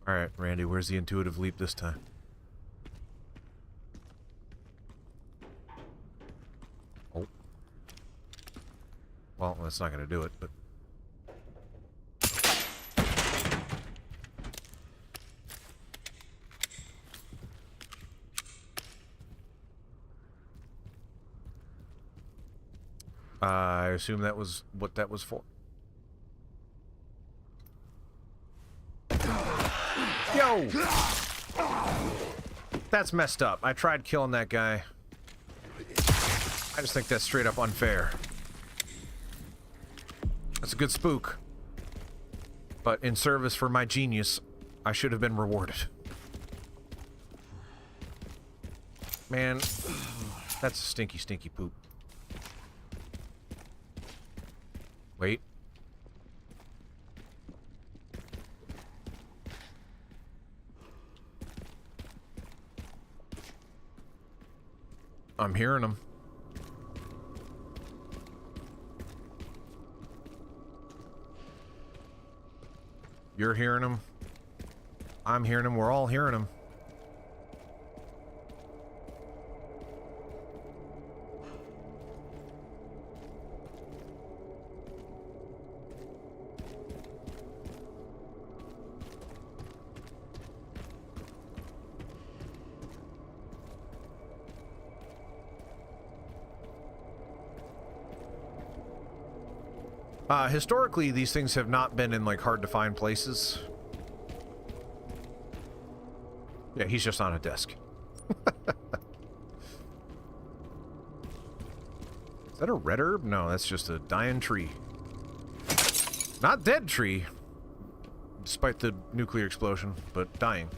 Alright, Randy, where's the intuitive leap this time? Oh. Well, that's not going to do it, but... I assume that was what that was for. Yo! That's messed up. I tried killing that guy. I just think that's straight up unfair. That's a good spook. But in service for my genius, I should have been rewarded. Man, that's a stinky, stinky poop. Wait. I'm hearing them. You're hearing them. I'm hearing them. We're all hearing them. Historically, these things have not been in, like, hard-to-find places. Yeah, he's just on a desk. Is that a red herb? No, that's just a dying tree. Not dead tree, despite the nuclear explosion, but dying.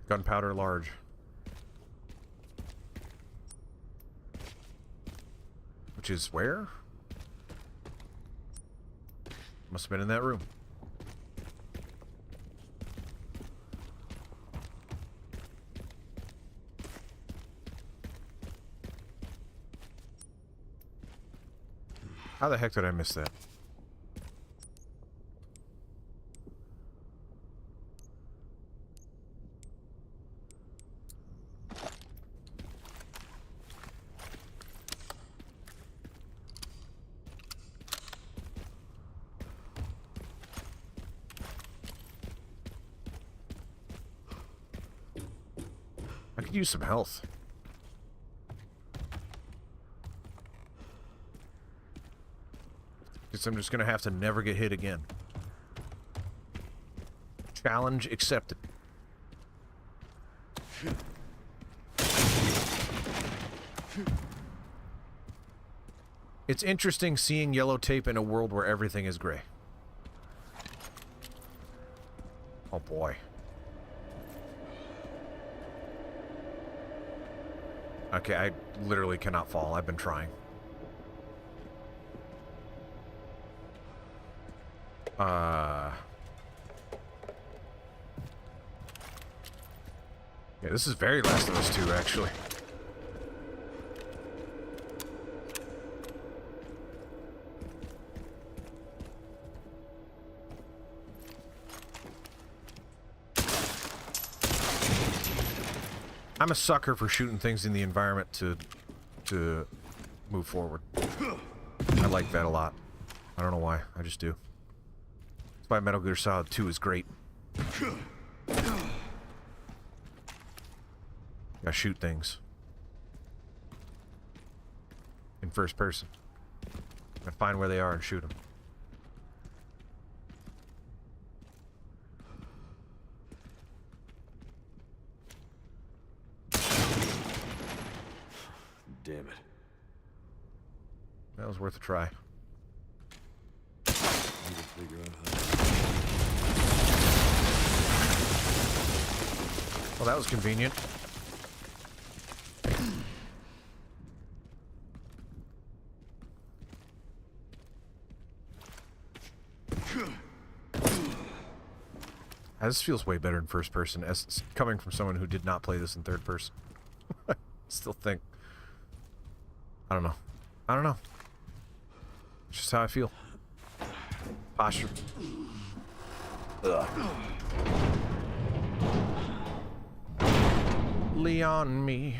Gunpowder large. Which is where? Must have been in that room. How the heck did I miss that? I could use some health. Guess I'm just gonna have to never get hit again. Challenge accepted. It's interesting seeing yellow tape in a world where everything is gray. Oh boy. Okay, I literally cannot fall. I've been trying. Yeah, this is very Last of Us 2, actually. I'm a sucker for shooting things in the environment to move forward. I like that a lot. I don't know why. I just do. That's why Metal Gear Solid 2 is great. I shoot things in first person. I find where they are and shoot them. Damn it. That was worth a try. Need to figure out how. Well, that was convenient. This feels way better in first person, as coming from someone who did not play this in third person. I still think... I don't know. I don't know. It's just how I feel. Posture. Ugh. Leon me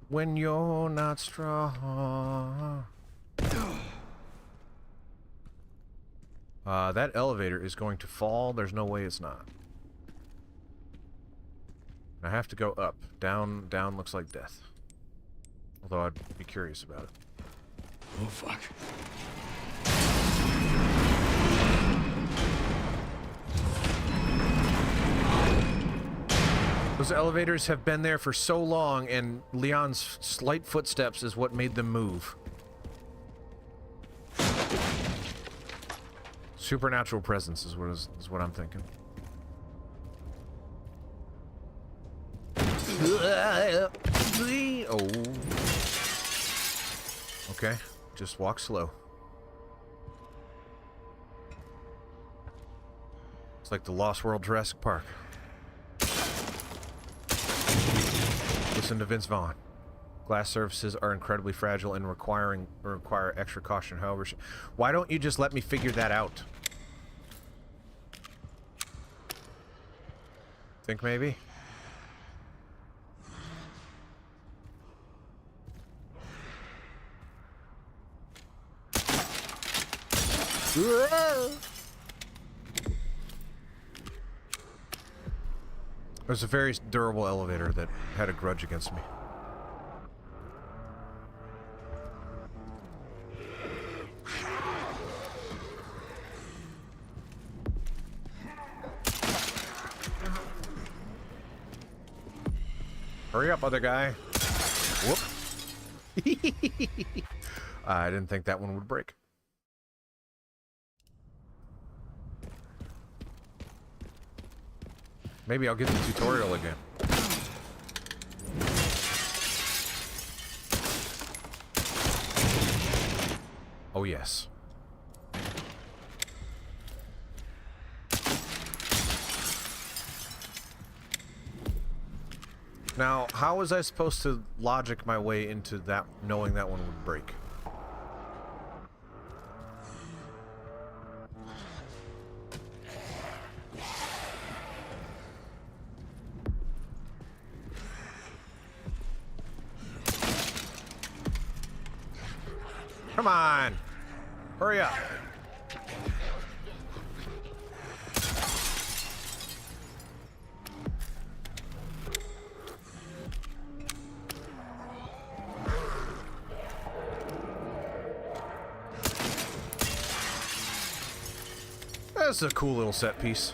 when you're not strong. That elevator is going to fall. There's no way it's not. I have to go up. Down looks like death. Although I'd be curious about it. Oh, fuck. Those elevators have been there for so long, and Leon's slight footsteps is what made them move. Supernatural presence is what I'm thinking. Oh. Okay, just walk slow. It's like the Lost World Jurassic Park. Listen to Vince Vaughn. Glass surfaces are incredibly fragile and require extra caution. However, why don't you just let me figure that out? Think maybe? It was a very durable elevator that had a grudge against me. Hurry up, other guy. Whoop. I didn't think that one would break. Maybe I'll get the tutorial again. Oh, yes. Now, how was I supposed to logic my way into that, knowing that one would break? Come on! Hurry up! That's a cool little set piece.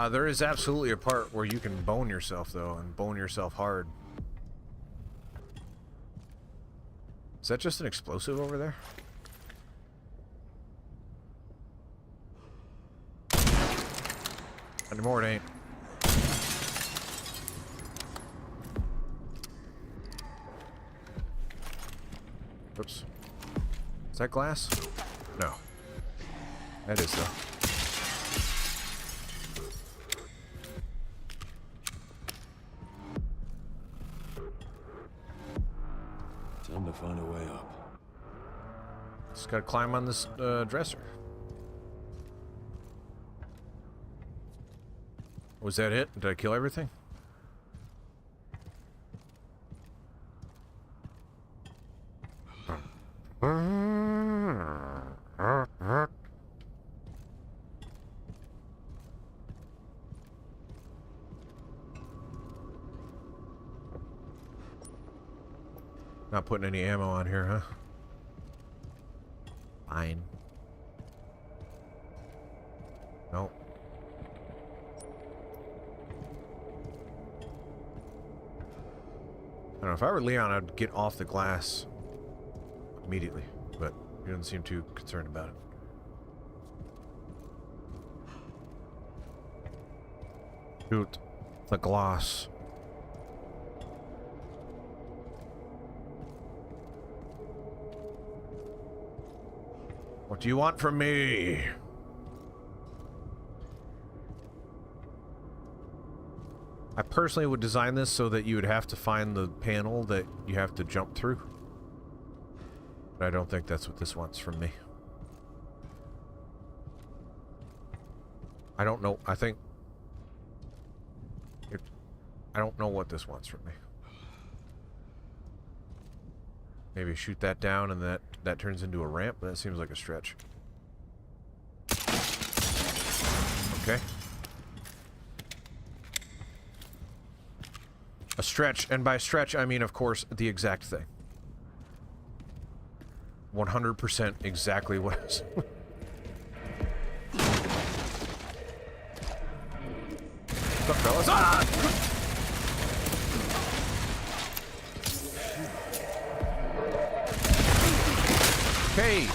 There is absolutely a part where you can bone yourself, though, and bone yourself hard. Is that just an explosive over there? Anymore, it ain't. Oops. Is that glass? No. That is, though. Time to find a way up. Just gotta climb on this dresser. Was that it? Did I kill everything? Not putting any ammo on here, huh? Fine. Nope. I don't know, if I were Leon, I'd get off the glass immediately, but he doesn't seem too concerned about it. Shoot the glass. What do you want from me? I personally would design this so that you would have to find the panel that you have to jump through. But I don't think that's what this wants from me. I don't know. I think... I don't know what this wants from me. Maybe shoot that down and that turns into a ramp, but that seems like a stretch. Okay. A stretch, and by stretch I mean, of course, the exact thing. 100% exactly what is. What's up, fellas? Ah! Okay.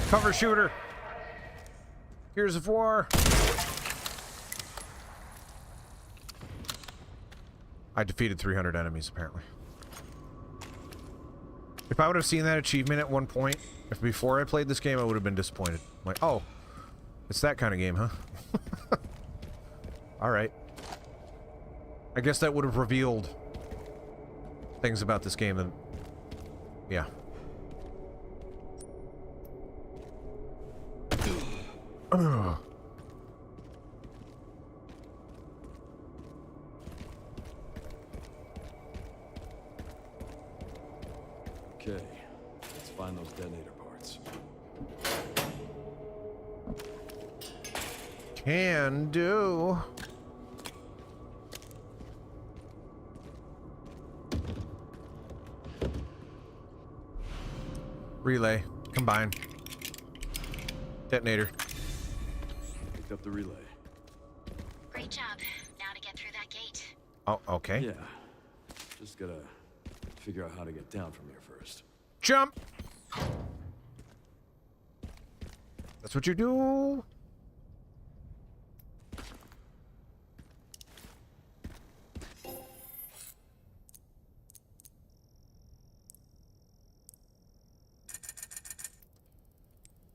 Cover shooter. Gears of War. I defeated 300 enemies, apparently. If I would have seen that achievement at one point, if before I played this game, I would have been disappointed. Like, oh, it's that kind of game, huh? Alright. I guess that would have revealed things about this game that... Yeah. Ugh. Okay, let's find those detonator parts. Can do. Relay. Combine. Detonator. Picked up the relay. Great job. Now to get through that gate. Oh, okay. Yeah. Just gotta figure out how to get down from here first. Jump! That's what you do.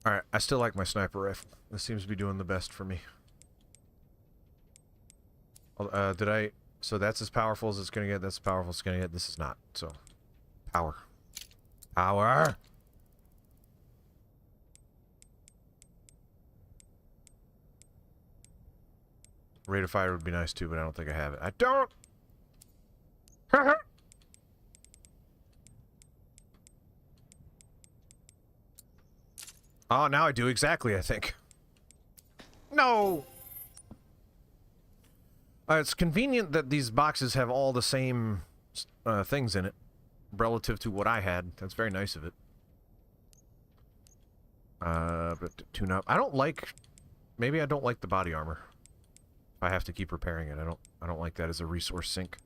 Alright, I still like my sniper rifle. This seems to be doing the best for me. Did I... So that's as powerful as it's gonna get, that's as powerful as it's gonna get. This is not, so... Power. Power! Rate of fire would be nice too, but I don't think I have it. I don't! Oh, now I do exactly, I think. No! It's convenient that these boxes have all the same things in it, relative to what I had. That's very nice of it. But tune up. I don't like... Maybe I don't like the body armor. I have to keep repairing it. I don't like that as a resource sink.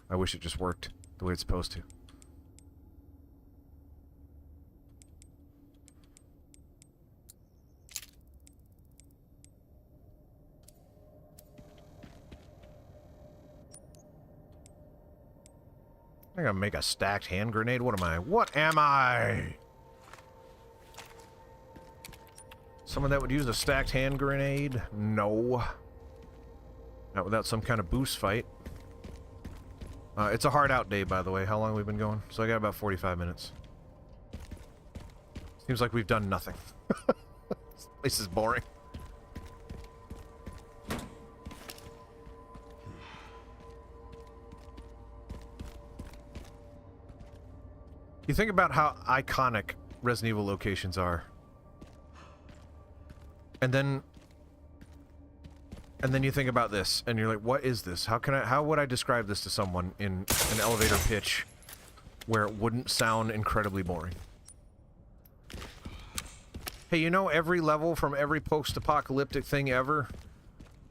I wish it just worked the way it's supposed to. I gotta make a stacked hand grenade? What am I? What am I? Someone that would use a stacked hand grenade? No. Not without some kind of boost fight. It's a hard out day, by the way. How long have we been going? So I got about 45 minutes. Seems like we've done nothing. This place is boring. You think about how iconic Resident Evil locations are. And then you think about this, and you're like, what is this? How would I describe this to someone in an elevator pitch where it wouldn't sound incredibly boring? Hey, you know every level from every post-apocalyptic thing ever?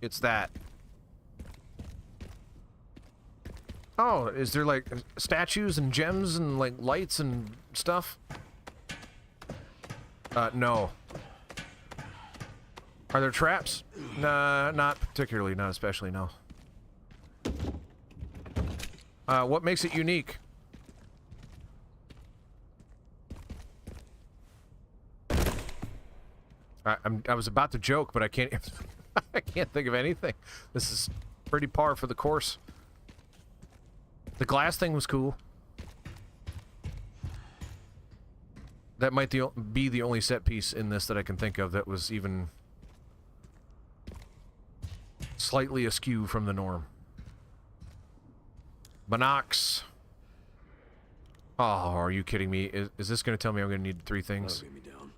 It's that. Oh, is there like statues and gems and like lights and stuff? No. Are there traps? Nah, not particularly, not especially, no. What makes it unique? I was about to joke, but I can't. I can't think of anything. This is pretty par for the course. The glass thing was cool. That might be the only set piece in this that I can think of that was even slightly askew from the norm. Monox. Oh, are you kidding me? Is this going to tell me I'm going to need 3 things? That'll get me down.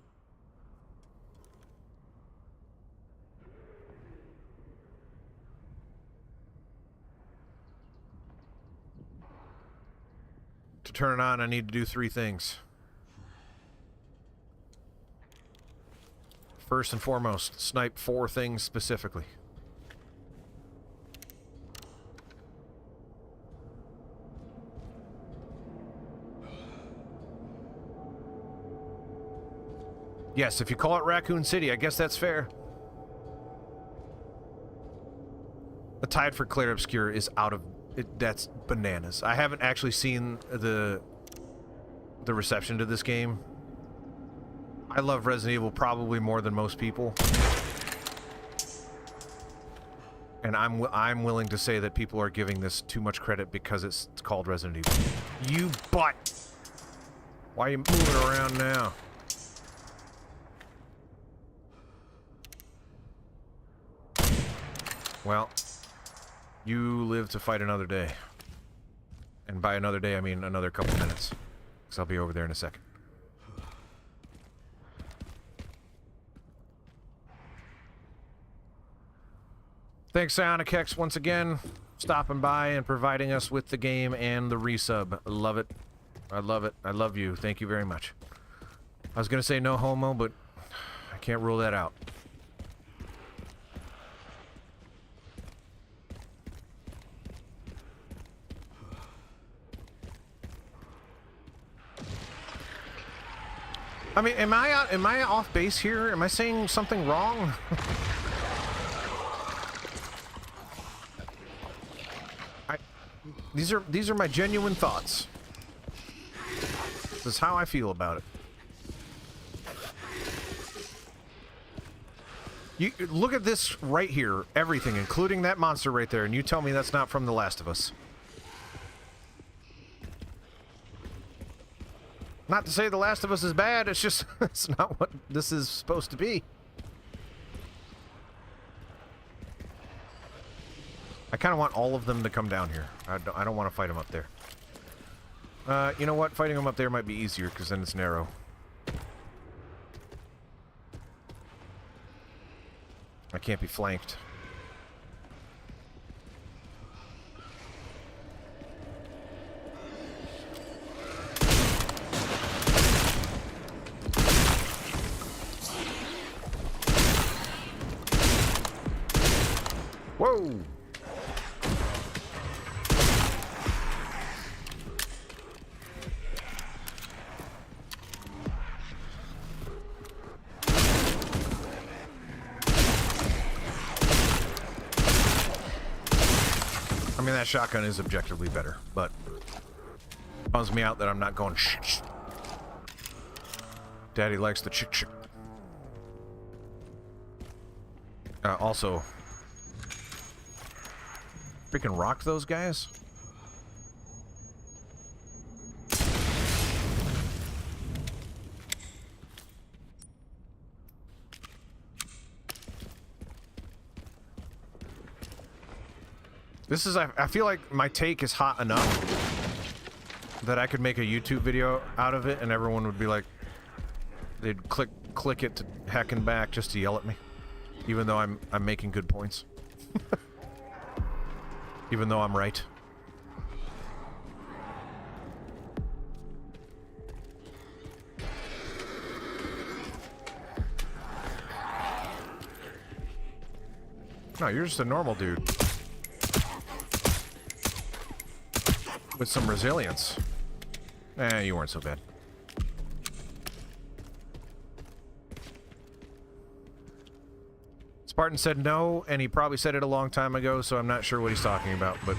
To turn it on, I need to do 3 things. First and foremost, snipe 4 things specifically. Yes, if you call it Raccoon City, I guess that's fair. The tide for Clair Obscur is out of... that's bananas. I haven't actually seen the reception to this game. I love Resident Evil probably more than most people. And I'm willing to say that people are giving this too much credit because it's called Resident Evil. You butt! Why are you moving around now? Well, you live to fight another day. And by another day, I mean another couple minutes. Because I'll be over there in a second. Thanks, Ionic Hex, once again, stopping by and providing us with the game and the resub. Love it. I love it. I love you. Thank you very much. I was going to say no homo, but I can't rule that out. I mean, am I off base here? Am I saying something wrong? These are my genuine thoughts. This is how I feel about it. You look at this right here, everything, including that monster right there, and you tell me that's not from The Last of Us. Not to say The Last of Us is bad, it's just it's not what this is supposed to be. I kind of want all of them to come down here. I don't want to fight them up there. You know what? Fighting them up there might be easier, because then it's narrow. I can't be flanked. Whoa! I mean, that shotgun is objectively better, but it bums me out that I'm not going shh. Daddy likes the chick. Also, freaking rock those guys. This is, I feel like my take is hot enough that I could make a YouTube video out of it and everyone would be like, they'd click it to heck and back just to yell at me. Even though I'm making good points. Even though I'm right. No, you're just a normal dude. With some resilience. You weren't so bad. Spartan said no, and he probably said it a long time ago, so I'm not sure what he's talking about, but...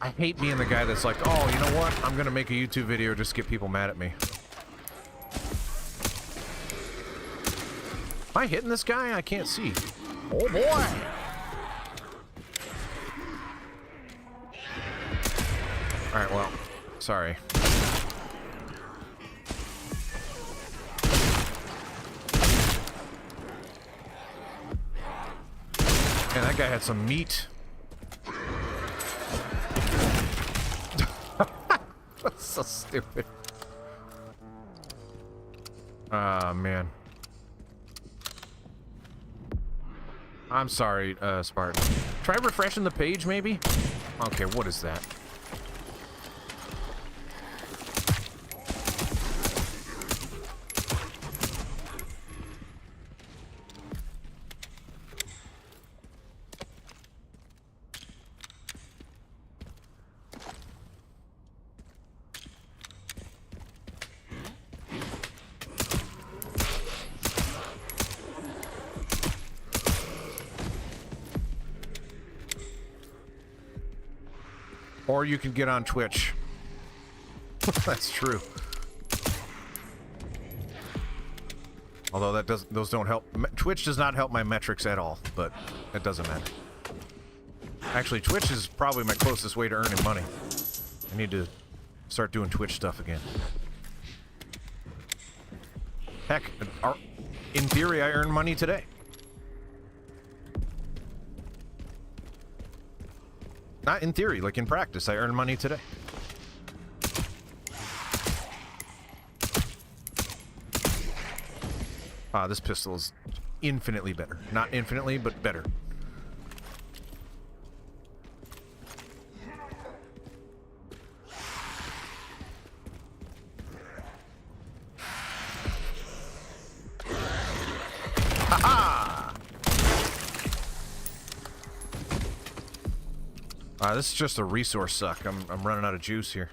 I hate being the guy that's like, oh, you know what? I'm gonna make a YouTube video just to get people mad at me. Am I hitting this guy? I can't see. Oh boy! Alright, well, sorry. Man, that guy had some meat. That's so stupid. Ah, man. I'm sorry, Spartan. Try refreshing the page, maybe? Okay, what is that? Or you can get on Twitch. That's true. Although that doesn't, those don't help. Twitch does not help my metrics at all, but it doesn't matter. Actually, Twitch is probably my closest way to earning money. I need to start doing Twitch stuff again. Heck, in theory, I earned money today. Not in theory, like in practice, I earned money today. Ah, this pistol is infinitely better. Not infinitely, but better. This is just a resource suck. I'm running out of juice here.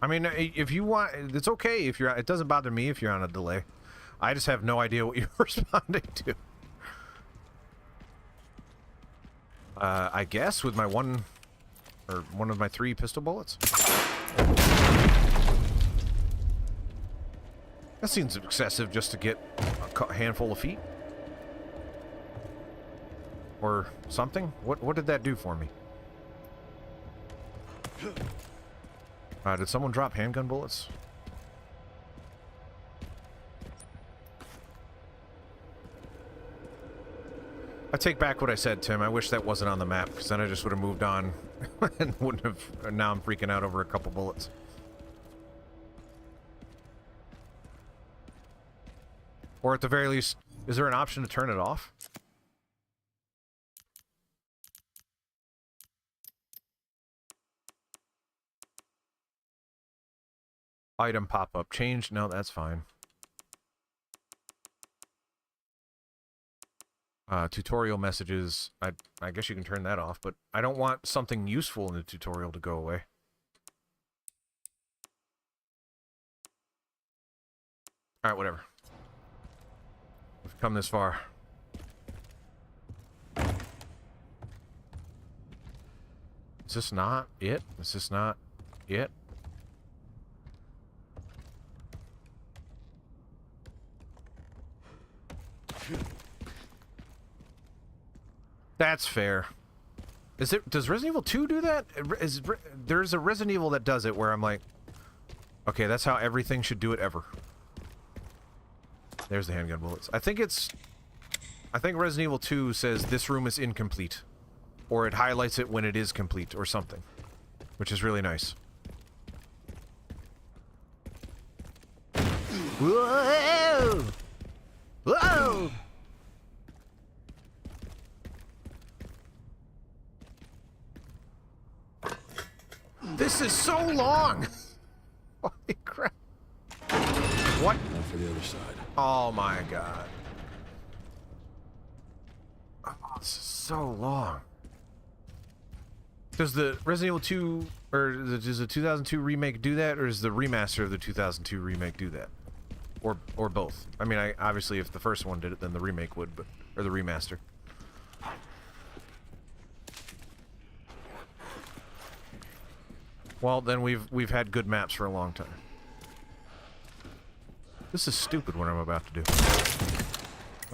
I mean, if you want, it's okay if you're. It doesn't bother me if you're on a delay. I just have no idea what you're responding to. I guess with my one of my 3 pistol bullets. That seems excessive just to get a handful of feet. Or something? What did that do for me? Did someone drop handgun bullets? I take back what I said, Tim. I wish that wasn't on the map, because then I just would have moved on and wouldn't have... Now I'm freaking out over a couple bullets. Or at the very least, is there an option to turn it off? Item pop-up. Change? No, that's fine. Tutorial messages. I guess you can turn that off, but I don't want something useful in the tutorial to go away. Alright, whatever. We've come this far. Is this not it? Is this not it? That's fair. Is it? Does Resident Evil 2 do that? There's a Resident Evil that does it where I'm like, okay, that's how everything should do it ever. There's the handgun bullets. I think Resident Evil 2 says this room is incomplete. Or it highlights it when it is complete or something. Which is really nice. Whoa! Whoa! This is so long! Holy crap. What? Now for the other side. Oh my god. Oh, this is so long. Does the Resident Evil 2, or does the 2002 remake do that, or does the remaster of the 2002 remake do that? or both. I mean, obviously if the first one did it, then the remake would, but or the remaster. Well, then we've had good maps for a long time. This is stupid what I'm about to do.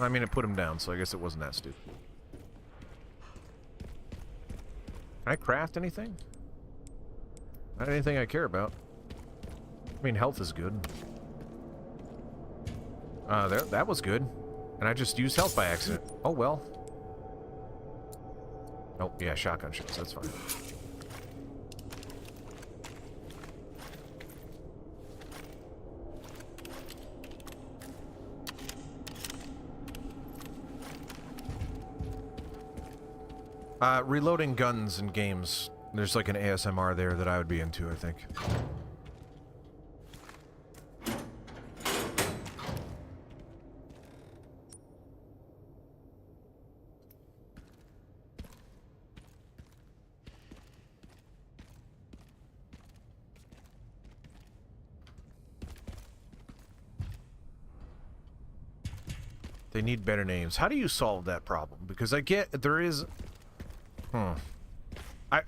I mean, it put him down, so I guess it wasn't that stupid. Can I craft anything? Not anything I care about. I mean, health is good. That was good. And I just used health by accident. Oh, well. Oh, yeah, shotgun shells. That's fine. Reloading guns in games. There's like an ASMR there that I would be into, I think. They need better names. How do you solve that problem? Because I get there is...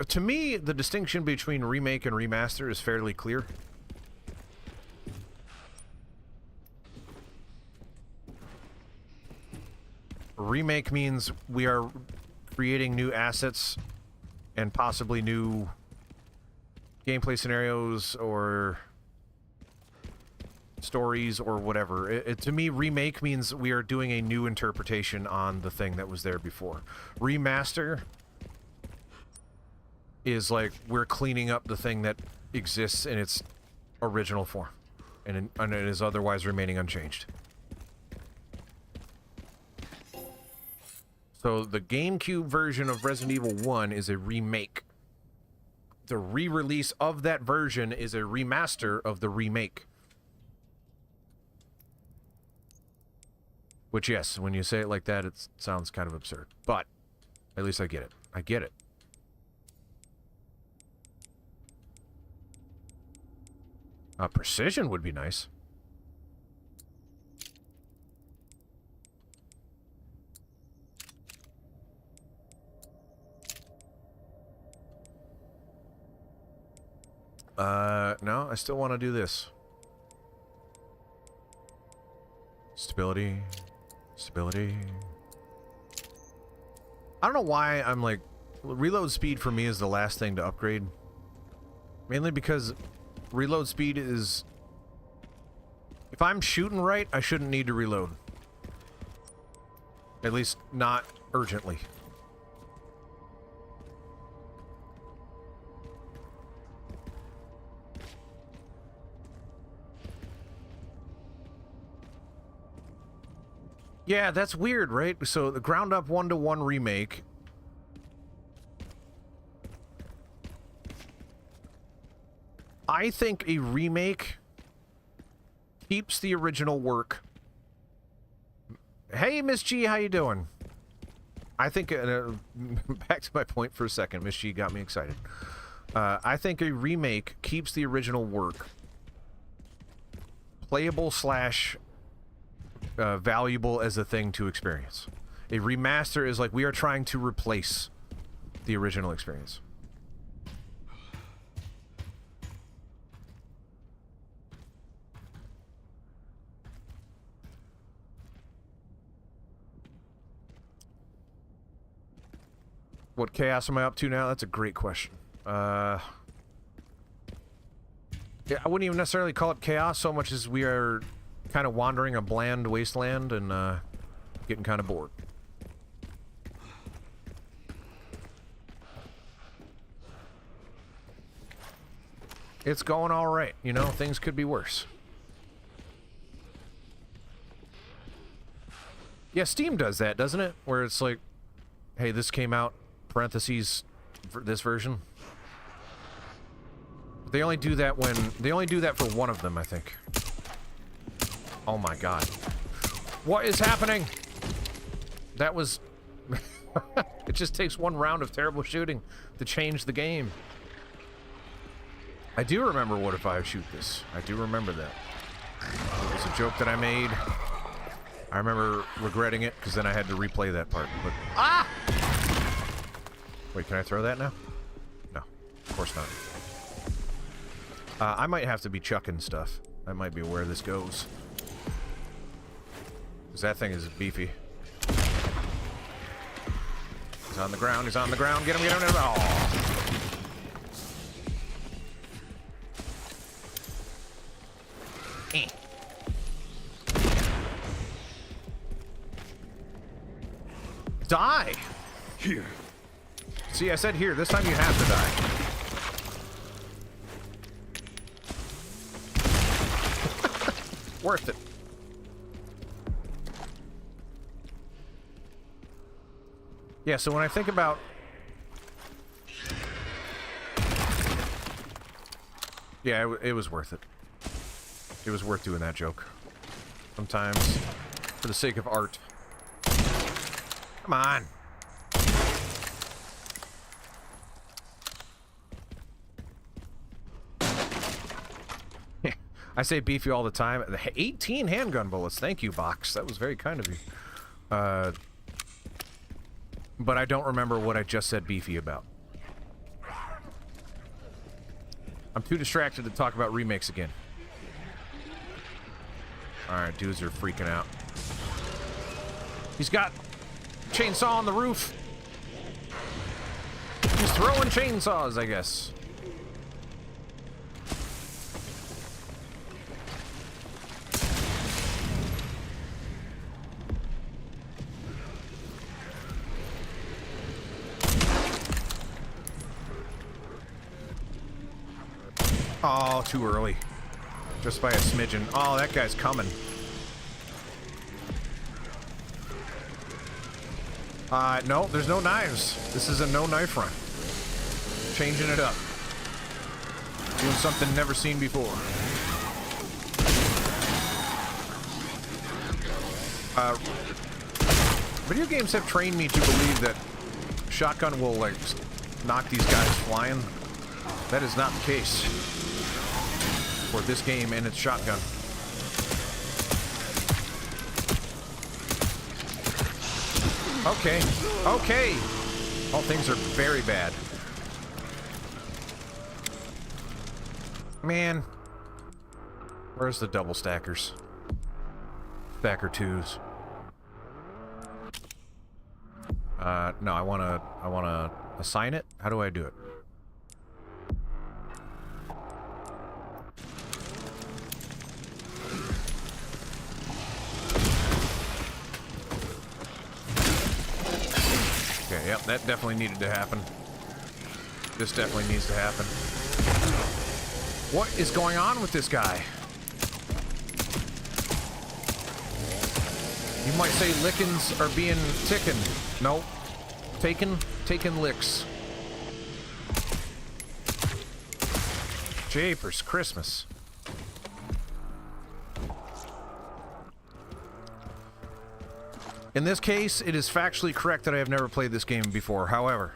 to me, the distinction between remake and remaster is fairly clear. Remake means we are creating new assets and possibly new gameplay scenarios or stories or whatever. To me, remake means we are doing a new interpretation on the thing that was there before. Remaster is like we're cleaning up the thing that exists in its original form and it is otherwise remaining unchanged. So the GameCube version of Resident Evil 1 is a remake. The re-release of that version is a remaster of the remake. Which, yes, when you say it like that, it sounds kind of absurd. But at least I get it. I get it. Precision would be nice. No, I still want to do this. Stability. Stability. I don't know why I'm like... Reload speed for me is the last thing to upgrade. Mainly because reload speed is... If I'm shooting right, I shouldn't need to reload. At least not urgently. Yeah, that's weird, right? So the ground up 1-to-1 remake. I think a remake keeps the original work. Hey, Miss G, how you doing? I think, back to my point for a second, Miss G got me excited. I think a remake keeps the original work playable slash valuable as a thing to experience. A remaster is like we are trying to replace the original experience. What chaos am I up to now? That's a great question. Yeah, I wouldn't even necessarily call it chaos so much as we are kind of wandering a bland wasteland and getting kind of bored. It's going all right, you know, things could be worse. Yeah, Steam does that, doesn't it? Where it's like, hey, this came out, parentheses, for this version. They only do that when, they only do that for one of them, I think. Oh my god. What is happening? That was... It just takes one round of terrible shooting to change the game. I do remember what if I shoot this. I do remember that. It was It's a joke that I made. I remember regretting it because then I had to replay that part. But wait, can I throw that now? No, of course not. I might have to be chucking stuff. That might be where this goes. Because that thing is beefy. He's on the ground, he's on the ground. Get him, get him, get him. Oh. Die! Here. See, I said here. This time you have to die. Worth it. Yeah, so when I think about... Yeah, it was worth it. It was worth doing that joke. Sometimes, for the sake of art. Come on. I say beefy all the time. 18 handgun bullets. Thank you, Box. That was very kind of you. But I don't remember what I just said beefy about. I'm too distracted to talk about remakes again. Alright, dudes are freaking out. He's got chainsaw on the roof. He's throwing chainsaws, I guess. Oh, too early. Just by a smidgen. Oh, that guy's coming. No, there's no knives. This is a no knife run. Changing it up. Doing something never seen before. Video games have trained me to believe that shotgun will, like, knock these guys flying. That is not the case for this game and its shotgun. Okay, okay. All things are very bad. Man, where's the double stackers? Stacker twos. No, I wanna assign it. How do I do it? Okay, yep, that definitely needed to happen. This definitely needs to happen. What is going on with this guy? You might say lickins are being tickin'. Nope. Taking licks. Japers Christmas. In this case, it is factually correct that I have never played this game before. However,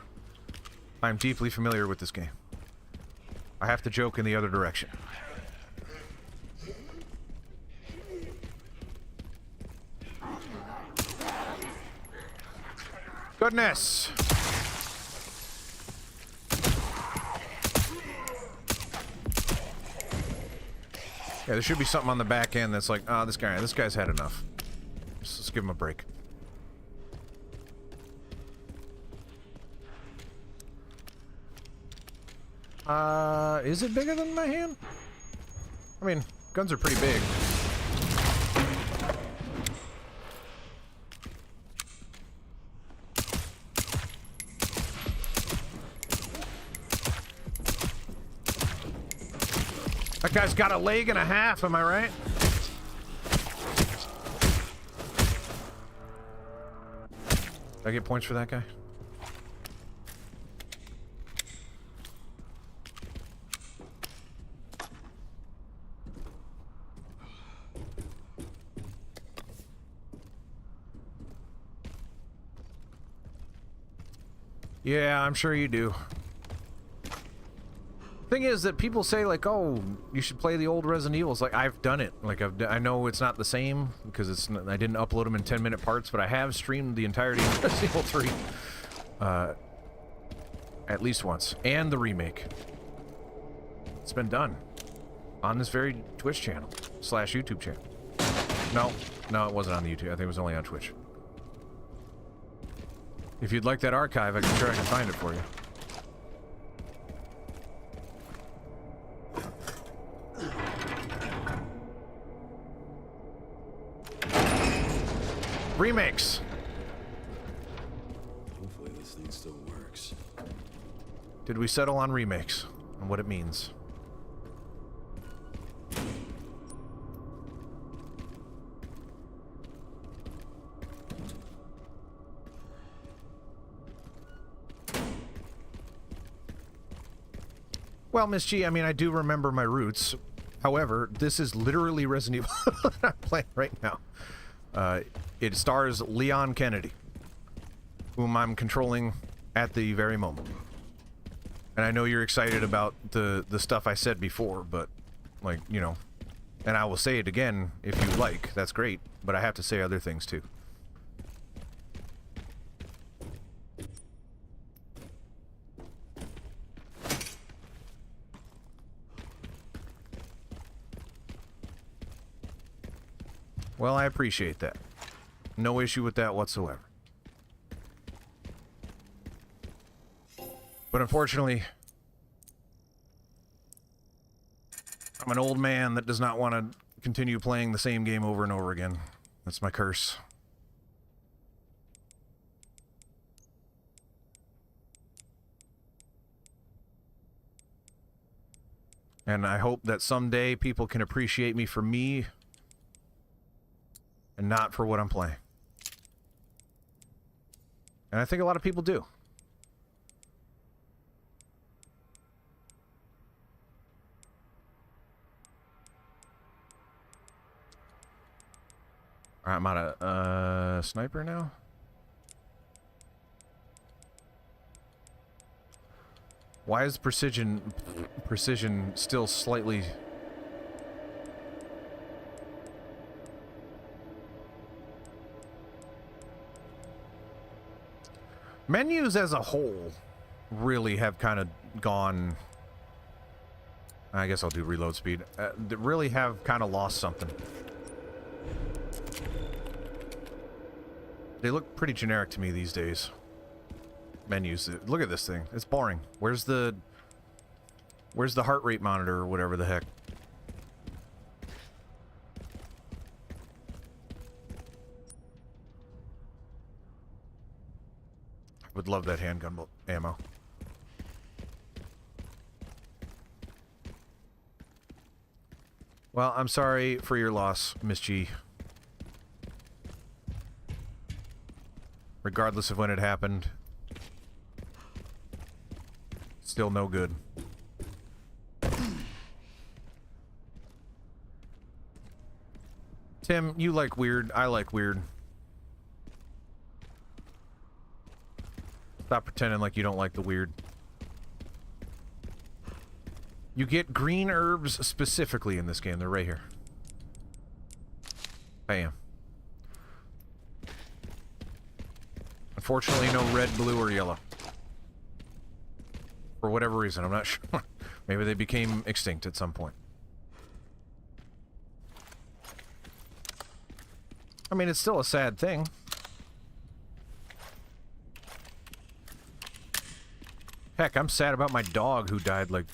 I am deeply familiar with this game. I have to joke in the other direction. Goodness! Yeah, there should be something on the back end that's like, oh, this guy's had enough. Let's give him a break. Is it bigger than my hand? I mean, guns are pretty big. That guy's got a leg and a half, am I right? Did I get points for that guy? Yeah, I'm sure you do. Thing is that people say like, oh, you should play the old Resident Evils. Like, I've done it. Like, I know it's not the same because I didn't upload them in 10-minute parts, but I have streamed the entirety of Resident Evil 3 at least once, and the remake. It's been done on this very Twitch channel / YouTube channel. No, it wasn't on the YouTube. I think it was only on Twitch. If you'd like that archive, I can try to find it for you. Remakes. Hopefully this thing still works. Did we settle on remakes and what it means? Well, Miss G, I mean, I do remember my roots. However, this is literally Resident Evil that I'm playing right now. It stars Leon Kennedy, whom I'm controlling at the very moment. And I know you're excited about the stuff I said before, but, like, you know, and I will say it again if you like. That's great, but I have to say other things too. Well, I appreciate that. No issue with that whatsoever. But unfortunately, I'm an old man that does not want to continue playing the same game over and over again. That's my curse. And I hope that someday people can appreciate me for me and not for what I'm playing. And I think a lot of people do. Alright, I'm out of sniper now. Why is precision still slightly... Menus as a whole really have kind of gone... I guess I'll do reload speed. They really have kind of lost something. They look pretty generic to me these days. Menus. Look at this thing. It's boring. Where's the heart rate monitor or whatever the heck? Would love that handgun ammo. Well, I'm sorry for your loss, Miss G. Regardless of when it happened, still no good. Tim, you like weird. I like weird. Stop pretending like you don't like the weird. You get green herbs specifically in this game. They're right here. Bam. Unfortunately, no red, blue, or yellow. For whatever reason, I'm not sure. Maybe they became extinct at some point. I mean, it's still a sad thing. Heck, I'm sad about my dog who died, like,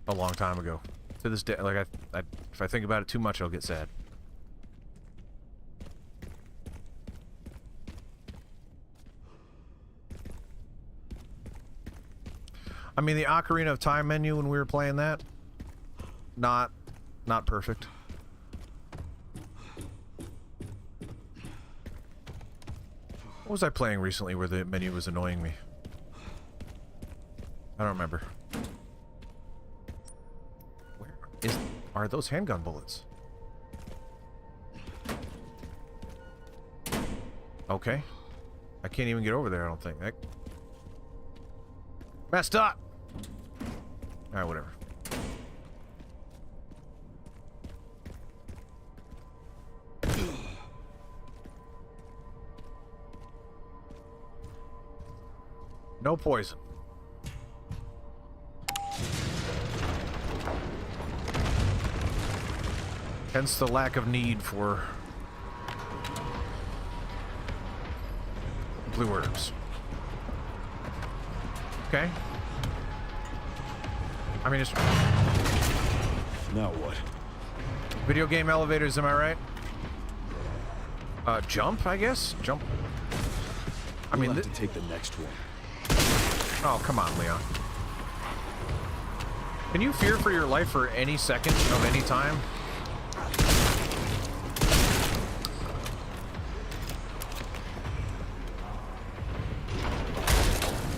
a long time ago. To this day, like, if I think about it too much, I'll get sad. I mean, the Ocarina of Time menu when we were playing that, not perfect. What was I playing recently where the menu was annoying me? I don't remember. Where are those handgun bullets? Okay. I can't even get over there, I don't think. Messed up! Alright, whatever. No poison. Hence the lack of need for blue herbs. Okay. I mean, it's Now what? video game elevators, am I right? Jump, I guess? Jump. I mean, We'll have to take the next one. oh, come on, Leon. Can you fear for your life for any second of any time?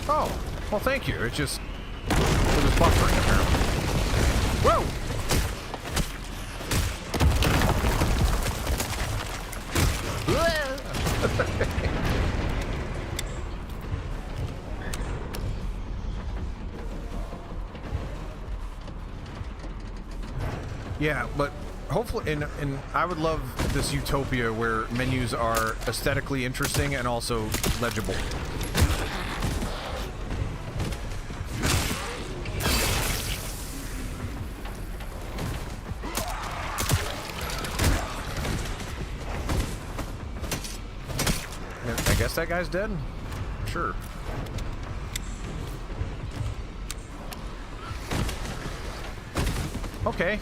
Oh, well, thank you. It was buffering, apparently. Whoa! Yeah, but hopefully, and I would love this utopia where menus are aesthetically interesting and also legible. I guess that guy's dead? Sure. Okay.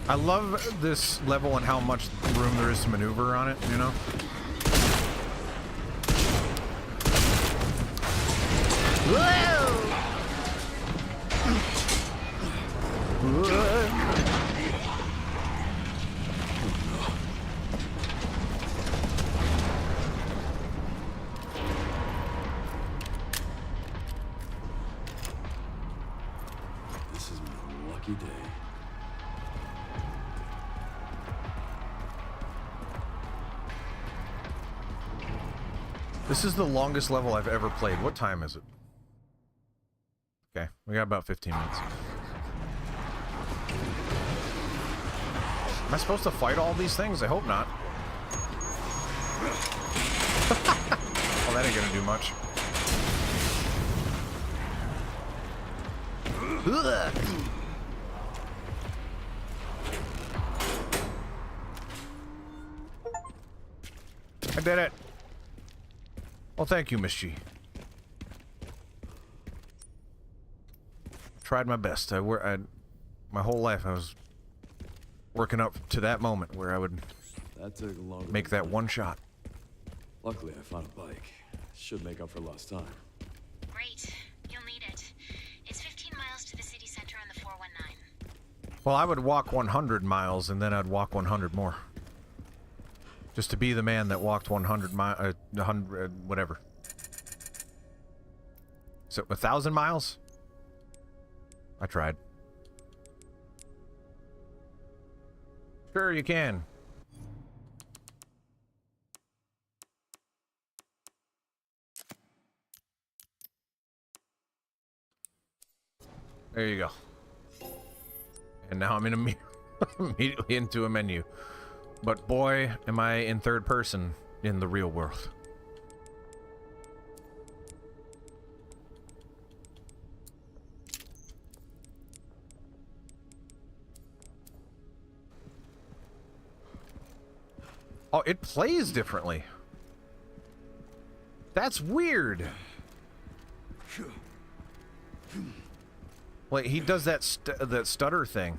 I love this level and how much room there is to maneuver on it, you know? This is my lucky day. This is the longest level I've ever played. What time is it? Okay, we got about 15 minutes. Am I supposed to fight all these things? I hope not. Well, that ain't gonna do much. I did it. Well, thank you, Miss G. Tried my best. My whole life I was working up to that moment where I would That took longer. make that one shot. Luckily, I found a bike. Should make up for lost time. Great. You'll need it. It's 15 miles to the city center on the 419. Well, I would walk 100 miles and then I'd walk 100 more. Just to be the man that walked 100 miles, 100, whatever. So, 1,000 miles? I tried. Sure, you can. There you go. And now I'm in immediately into a menu. But boy, am I in third person in the real world. Oh, it plays differently. That's weird. Like, he does that stutter thing.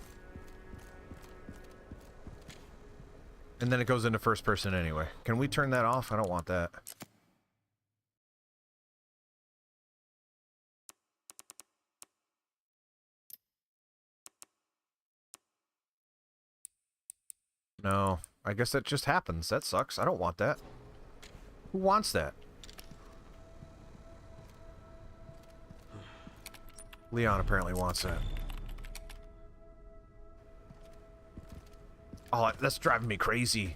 And then it goes into first person anyway. Can we turn that off? I don't want that. No, I guess that just happens. That sucks. I don't want that. Who wants that? Leon apparently wants that. Oh, that's driving me crazy.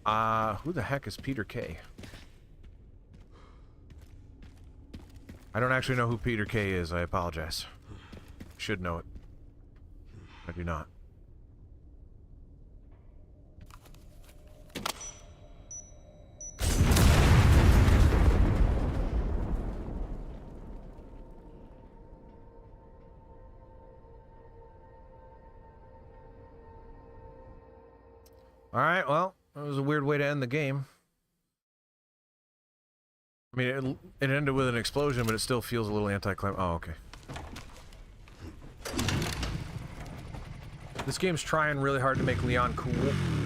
Who the heck is Peter K? I don't actually know who Peter K is. I apologize. Should know it. I do not. Alright, well, that was a weird way to end the game. I mean, it ended with an explosion, but it still feels a little anticlimactic. Oh, okay. This game's trying really hard to make Leon cool.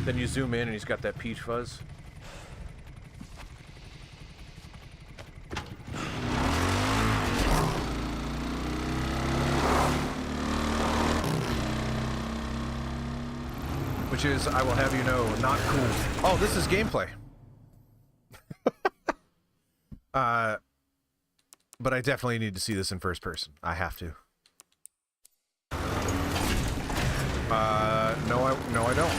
Then you zoom in and he's got that peach fuzz. Which is, I will have you know, not cool. Oh, this is gameplay. But I definitely need to see this in first person. I have to. No, I don't.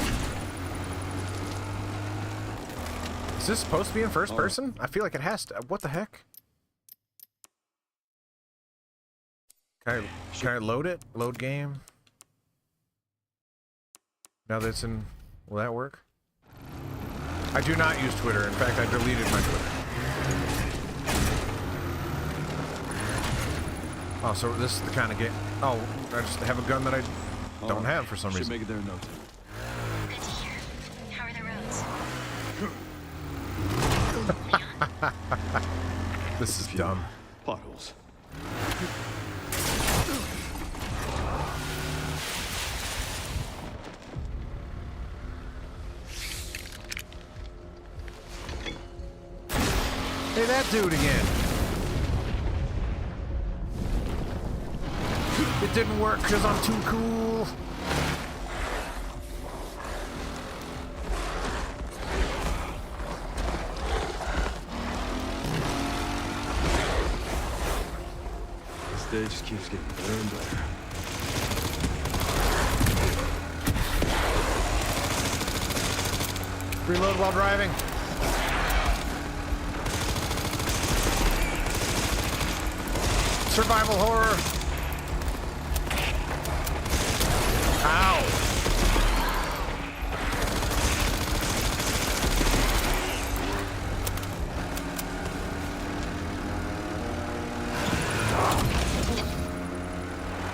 Is this supposed to be in first person? I feel like it has to. What the heck? Can I load it? Load game? Now that it's in... Will that work? I do not use Twitter. In fact, I deleted my Twitter. Oh, so this is the kind of game... Oh, I just have a gun that I don't have for some reason. Should make it there in no time. Good to hear. How are the roads? This is dumb. Potholes. Hey, that dude again. It didn't work because I'm too cool. This day just keeps getting better and better. Reload while driving. Survival horror. Ow.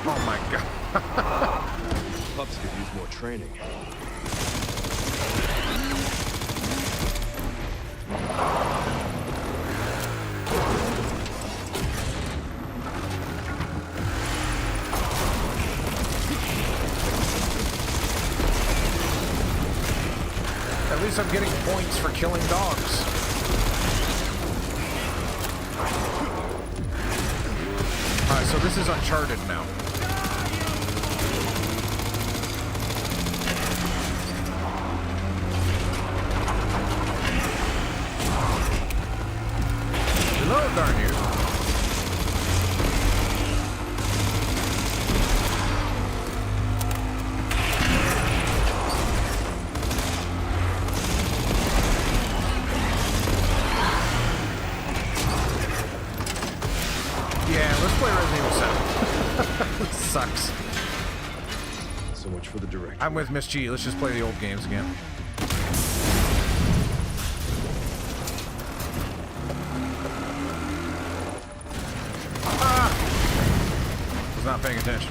Oh my god. Pups could use more training. At least I'm getting points for killing dogs. Alright, so this is Uncharted now. Reload, darn you. Sucks. So much for the director. I'm with Miss G. Let's just play the old games again. Ah! Was not paying attention.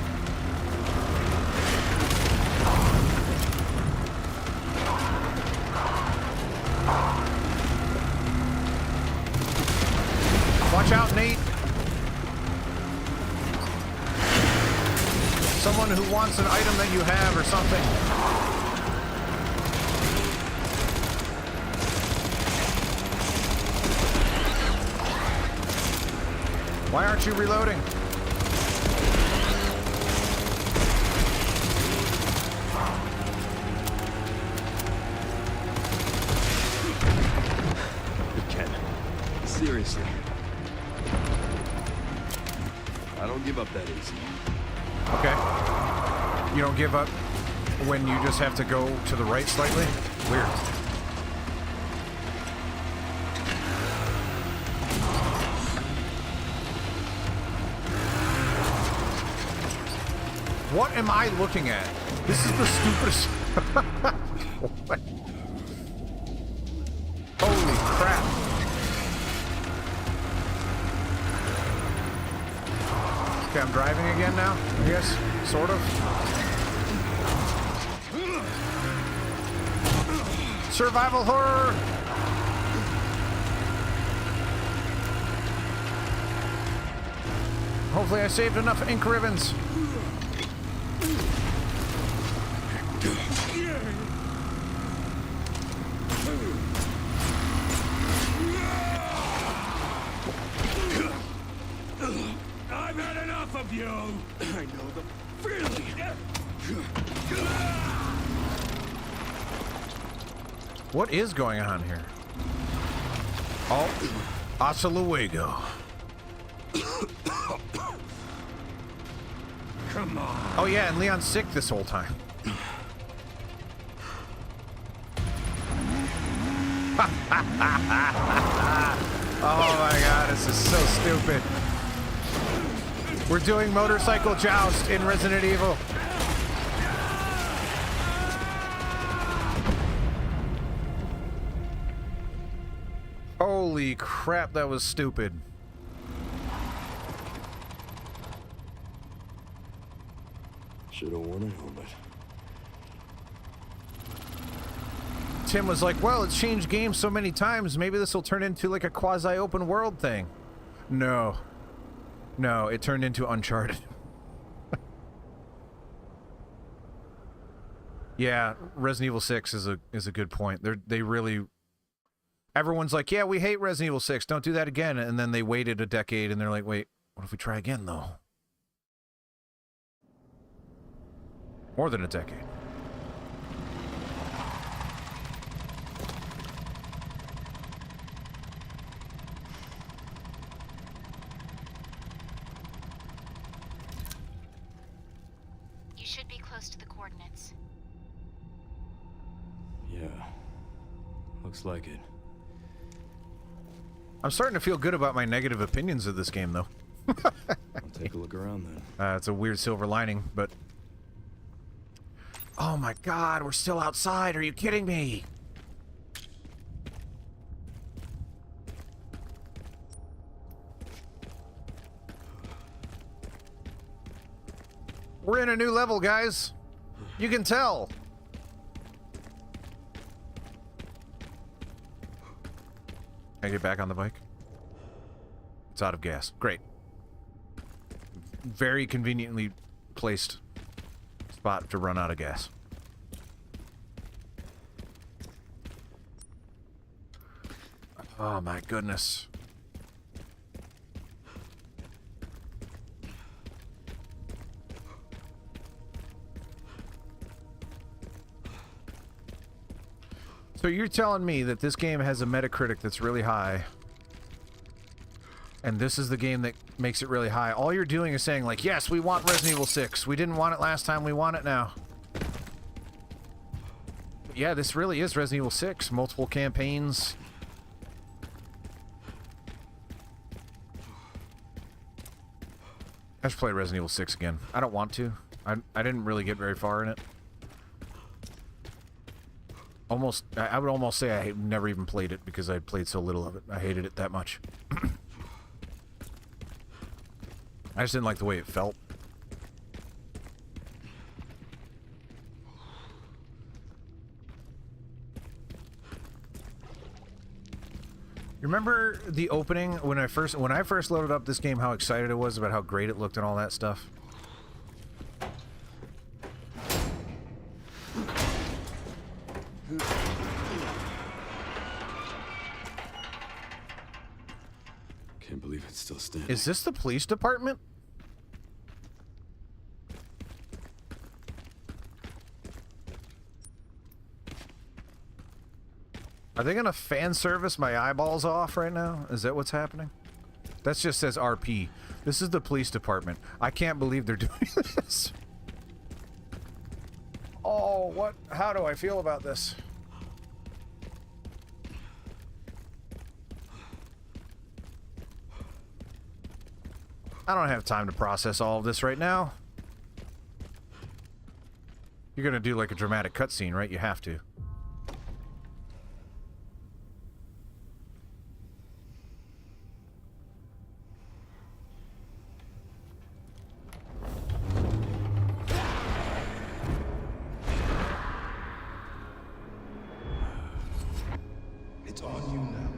Watch out, Nate. Someone who wants an item that you have or something. Why aren't you reloading? Good Ken. Seriously. I don't give up that easy. Okay. You don't give up when you just have to go to the right slightly? Weird. What am I looking at? This is the stupidest... Holy crap. Okay, I'm driving again now, I guess. Sort of. Survival horror! Hopefully I saved enough ink ribbons. I've had enough of you! I know the feeling! What is going on here? Oh, hasta luego. Come on! Oh yeah, and Leon's sick this whole time. Oh my god, this is so stupid. We're doing motorcycle joust in Resident Evil. Holy crap, that was stupid. Should have worn a helmet. Tim was like, well, it's changed games so many times, maybe this will turn into like a quasi-open world thing. No. No, it turned into Uncharted. Yeah, Resident Evil 6 is a good point. They really... Everyone's like, yeah, we hate Resident Evil 6, don't do that again. And then they waited a decade and they're like, wait, what if we try again, though? More than a decade. You should be close to the coordinates. Yeah. Looks like it. I'm starting to feel good about my negative opinions of this game, though. I'll take a look around then. It's a weird silver lining, but... Oh my god, we're still outside. Are you kidding me? We're in a new level, guys. You can tell. Can I get back on the bike? It's out of gas. Great. Very conveniently placed spot to run out of gas. Oh my goodness. So you're telling me that this game has a Metacritic that's really high, and this is the game that makes it really high. All you're doing is saying, like, yes, we want Resident Evil 6. We didn't want it last time, we want it now. But yeah, this really is Resident Evil 6. Multiple campaigns. I should play Resident Evil 6 again. I don't want to. I didn't really get very far in it. I would almost say I never even played it because I played so little of it. I hated it that much. I just didn't like the way it felt. You remember the opening when I first loaded up this game, how excited I was about how great it looked and all that stuff? Can't believe it's still standing. Is this the police department? Are they gonna fan service my eyeballs off right now? Is that what's happening? That just says RP. This is the police department. I can't believe they're doing this. Oh, what? How do I feel about this? I don't have time to process all of this right now. You're gonna do like a dramatic cutscene, right? You have to. It's on you now.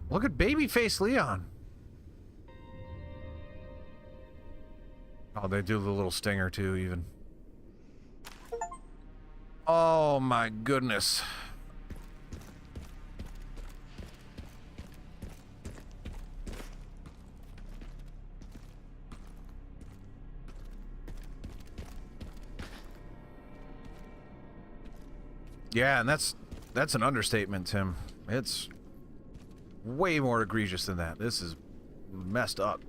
Look at babyface Leon. Oh, they do the little stinger too, even. Oh my goodness. Yeah, and that's an understatement, Tim. It's way more egregious than that. This is messed up.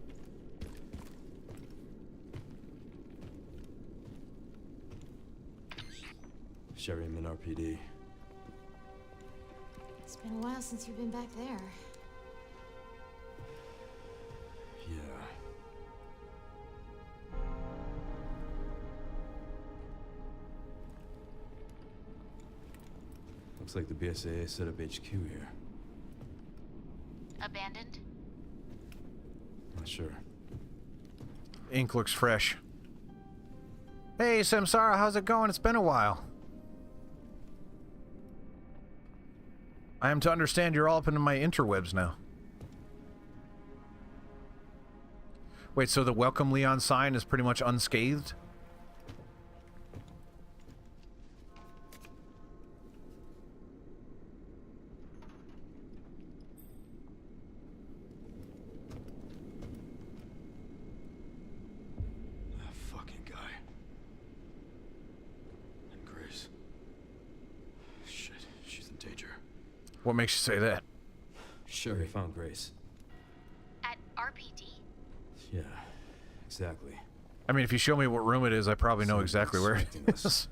Sherryman RPD. It's been a while since you've been back there. Yeah. Looks like the BSAA set up HQ here. Abandoned? Not sure. Ink looks fresh. Hey, Samsara, how's it going? It's been a while. I am to understand you're all up into my interwebs now. Wait, so the welcome Leon sign is pretty much unscathed? That fucking guy. And Grace. Shit, she's in danger. What makes you say that? Sherry found Grace. At RPD? Yeah, exactly. I mean, if you show me what room it is, I probably know Someone's exactly where it expecting us. is.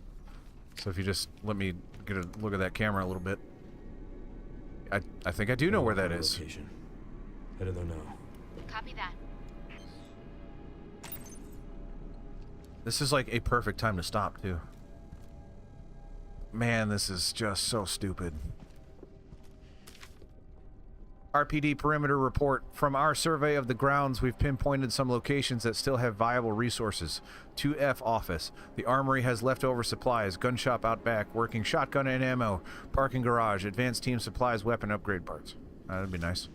So if you just let me get a look at that camera a little bit. I think I do know where that is. Location. Headed there now. Copy that. This is like a perfect time to stop, too. Man, this is just so stupid. RPD perimeter report. From our survey of the grounds, we've pinpointed some locations that still have viable resources. 2F office. The armory has leftover supplies. Gun shop out back. Working shotgun and ammo. Parking garage. Advanced team supplies. Weapon upgrade parts. That'd be nice.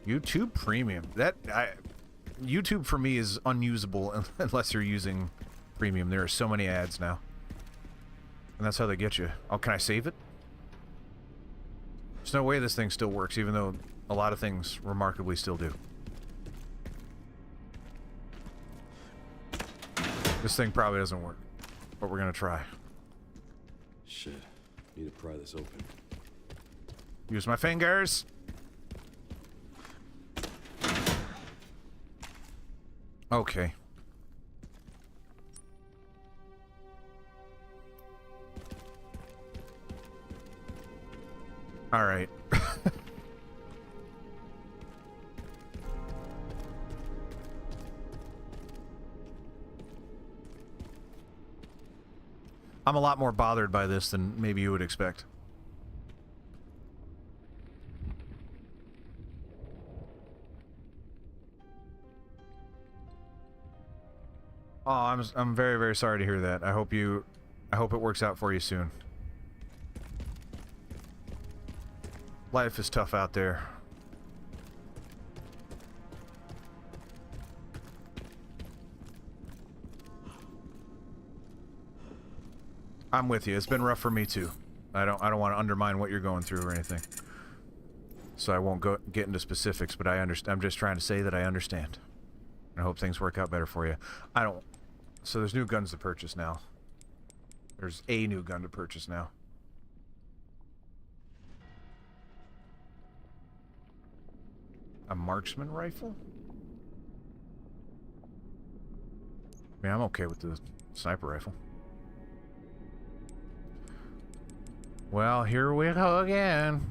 YouTube Premium. YouTube for me is unusable unless you're using Premium. There are so many ads now. And that's how they get you. Oh, can I save it? There's no way this thing still works, even though a lot of things remarkably still do. This thing probably doesn't work, but we're gonna try. Shit. Need to pry this open. Use my fingers. Okay. All right. I'm a lot more bothered by this than maybe you would expect. Oh, I'm very, very sorry to hear that. I hope it works out for you soon. Life is tough out there. I'm with you. It's been rough for me too. I don't want to undermine what you're going through or anything. So I won't get into specifics, but I'm just trying to say that I understand. I hope things work out better for you. So there's new guns to purchase now. There's a new gun to purchase now. A marksman rifle? I mean, I'm okay with the sniper rifle. Well, here we go again.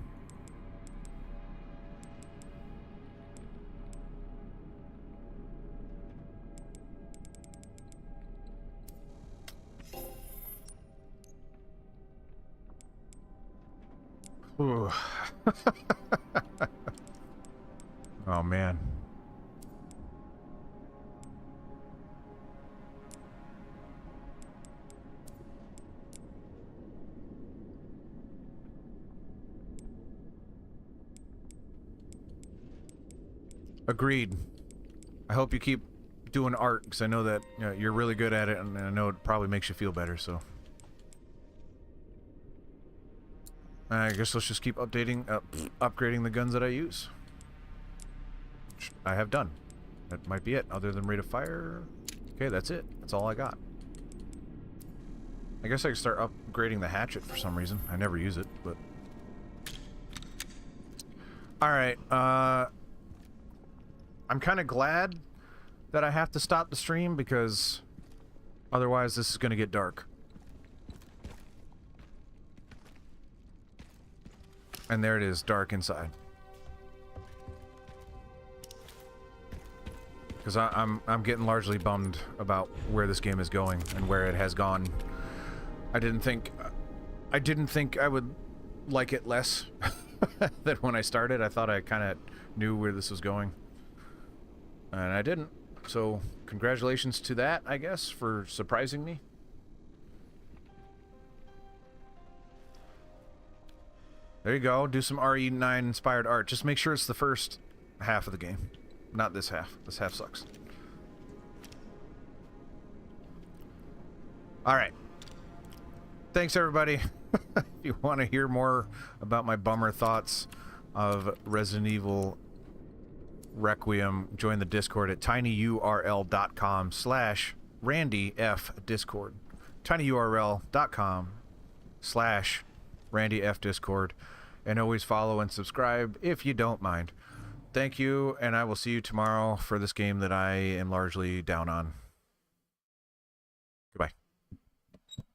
Ooh. Oh, man. Agreed. I hope you keep doing art, because I know that you're really good at it, and I know it probably makes you feel better, so. I guess let's just keep upgrading the guns that I use. Which I have done. That might be it, other than rate of fire. Okay, that's it. That's all I got. I guess I could start upgrading the hatchet for some reason. I never use it, but... Alright, I'm kind of glad that I have to stop the stream, because otherwise this is going to get dark. And there it is, dark inside. Because I'm getting largely bummed about where this game is going and where it has gone. I didn't think I would like it less than when I started. I thought I kind of knew where this was going, and I didn't. So congratulations to that, I guess, for surprising me. There you go. Do some RE9 inspired art. Just make sure it's the first half of the game, not this half. This half sucks. All right. Thanks, everybody. If you want to hear more about my bummer thoughts of Resident Evil Requiem, join the Discord at tinyurl.com/RandyFDiscord. tinyurl.com/RandyFDiscord. And always follow and subscribe if you don't mind. Thank you, and I will see you tomorrow for this game that I am largely down on. Goodbye.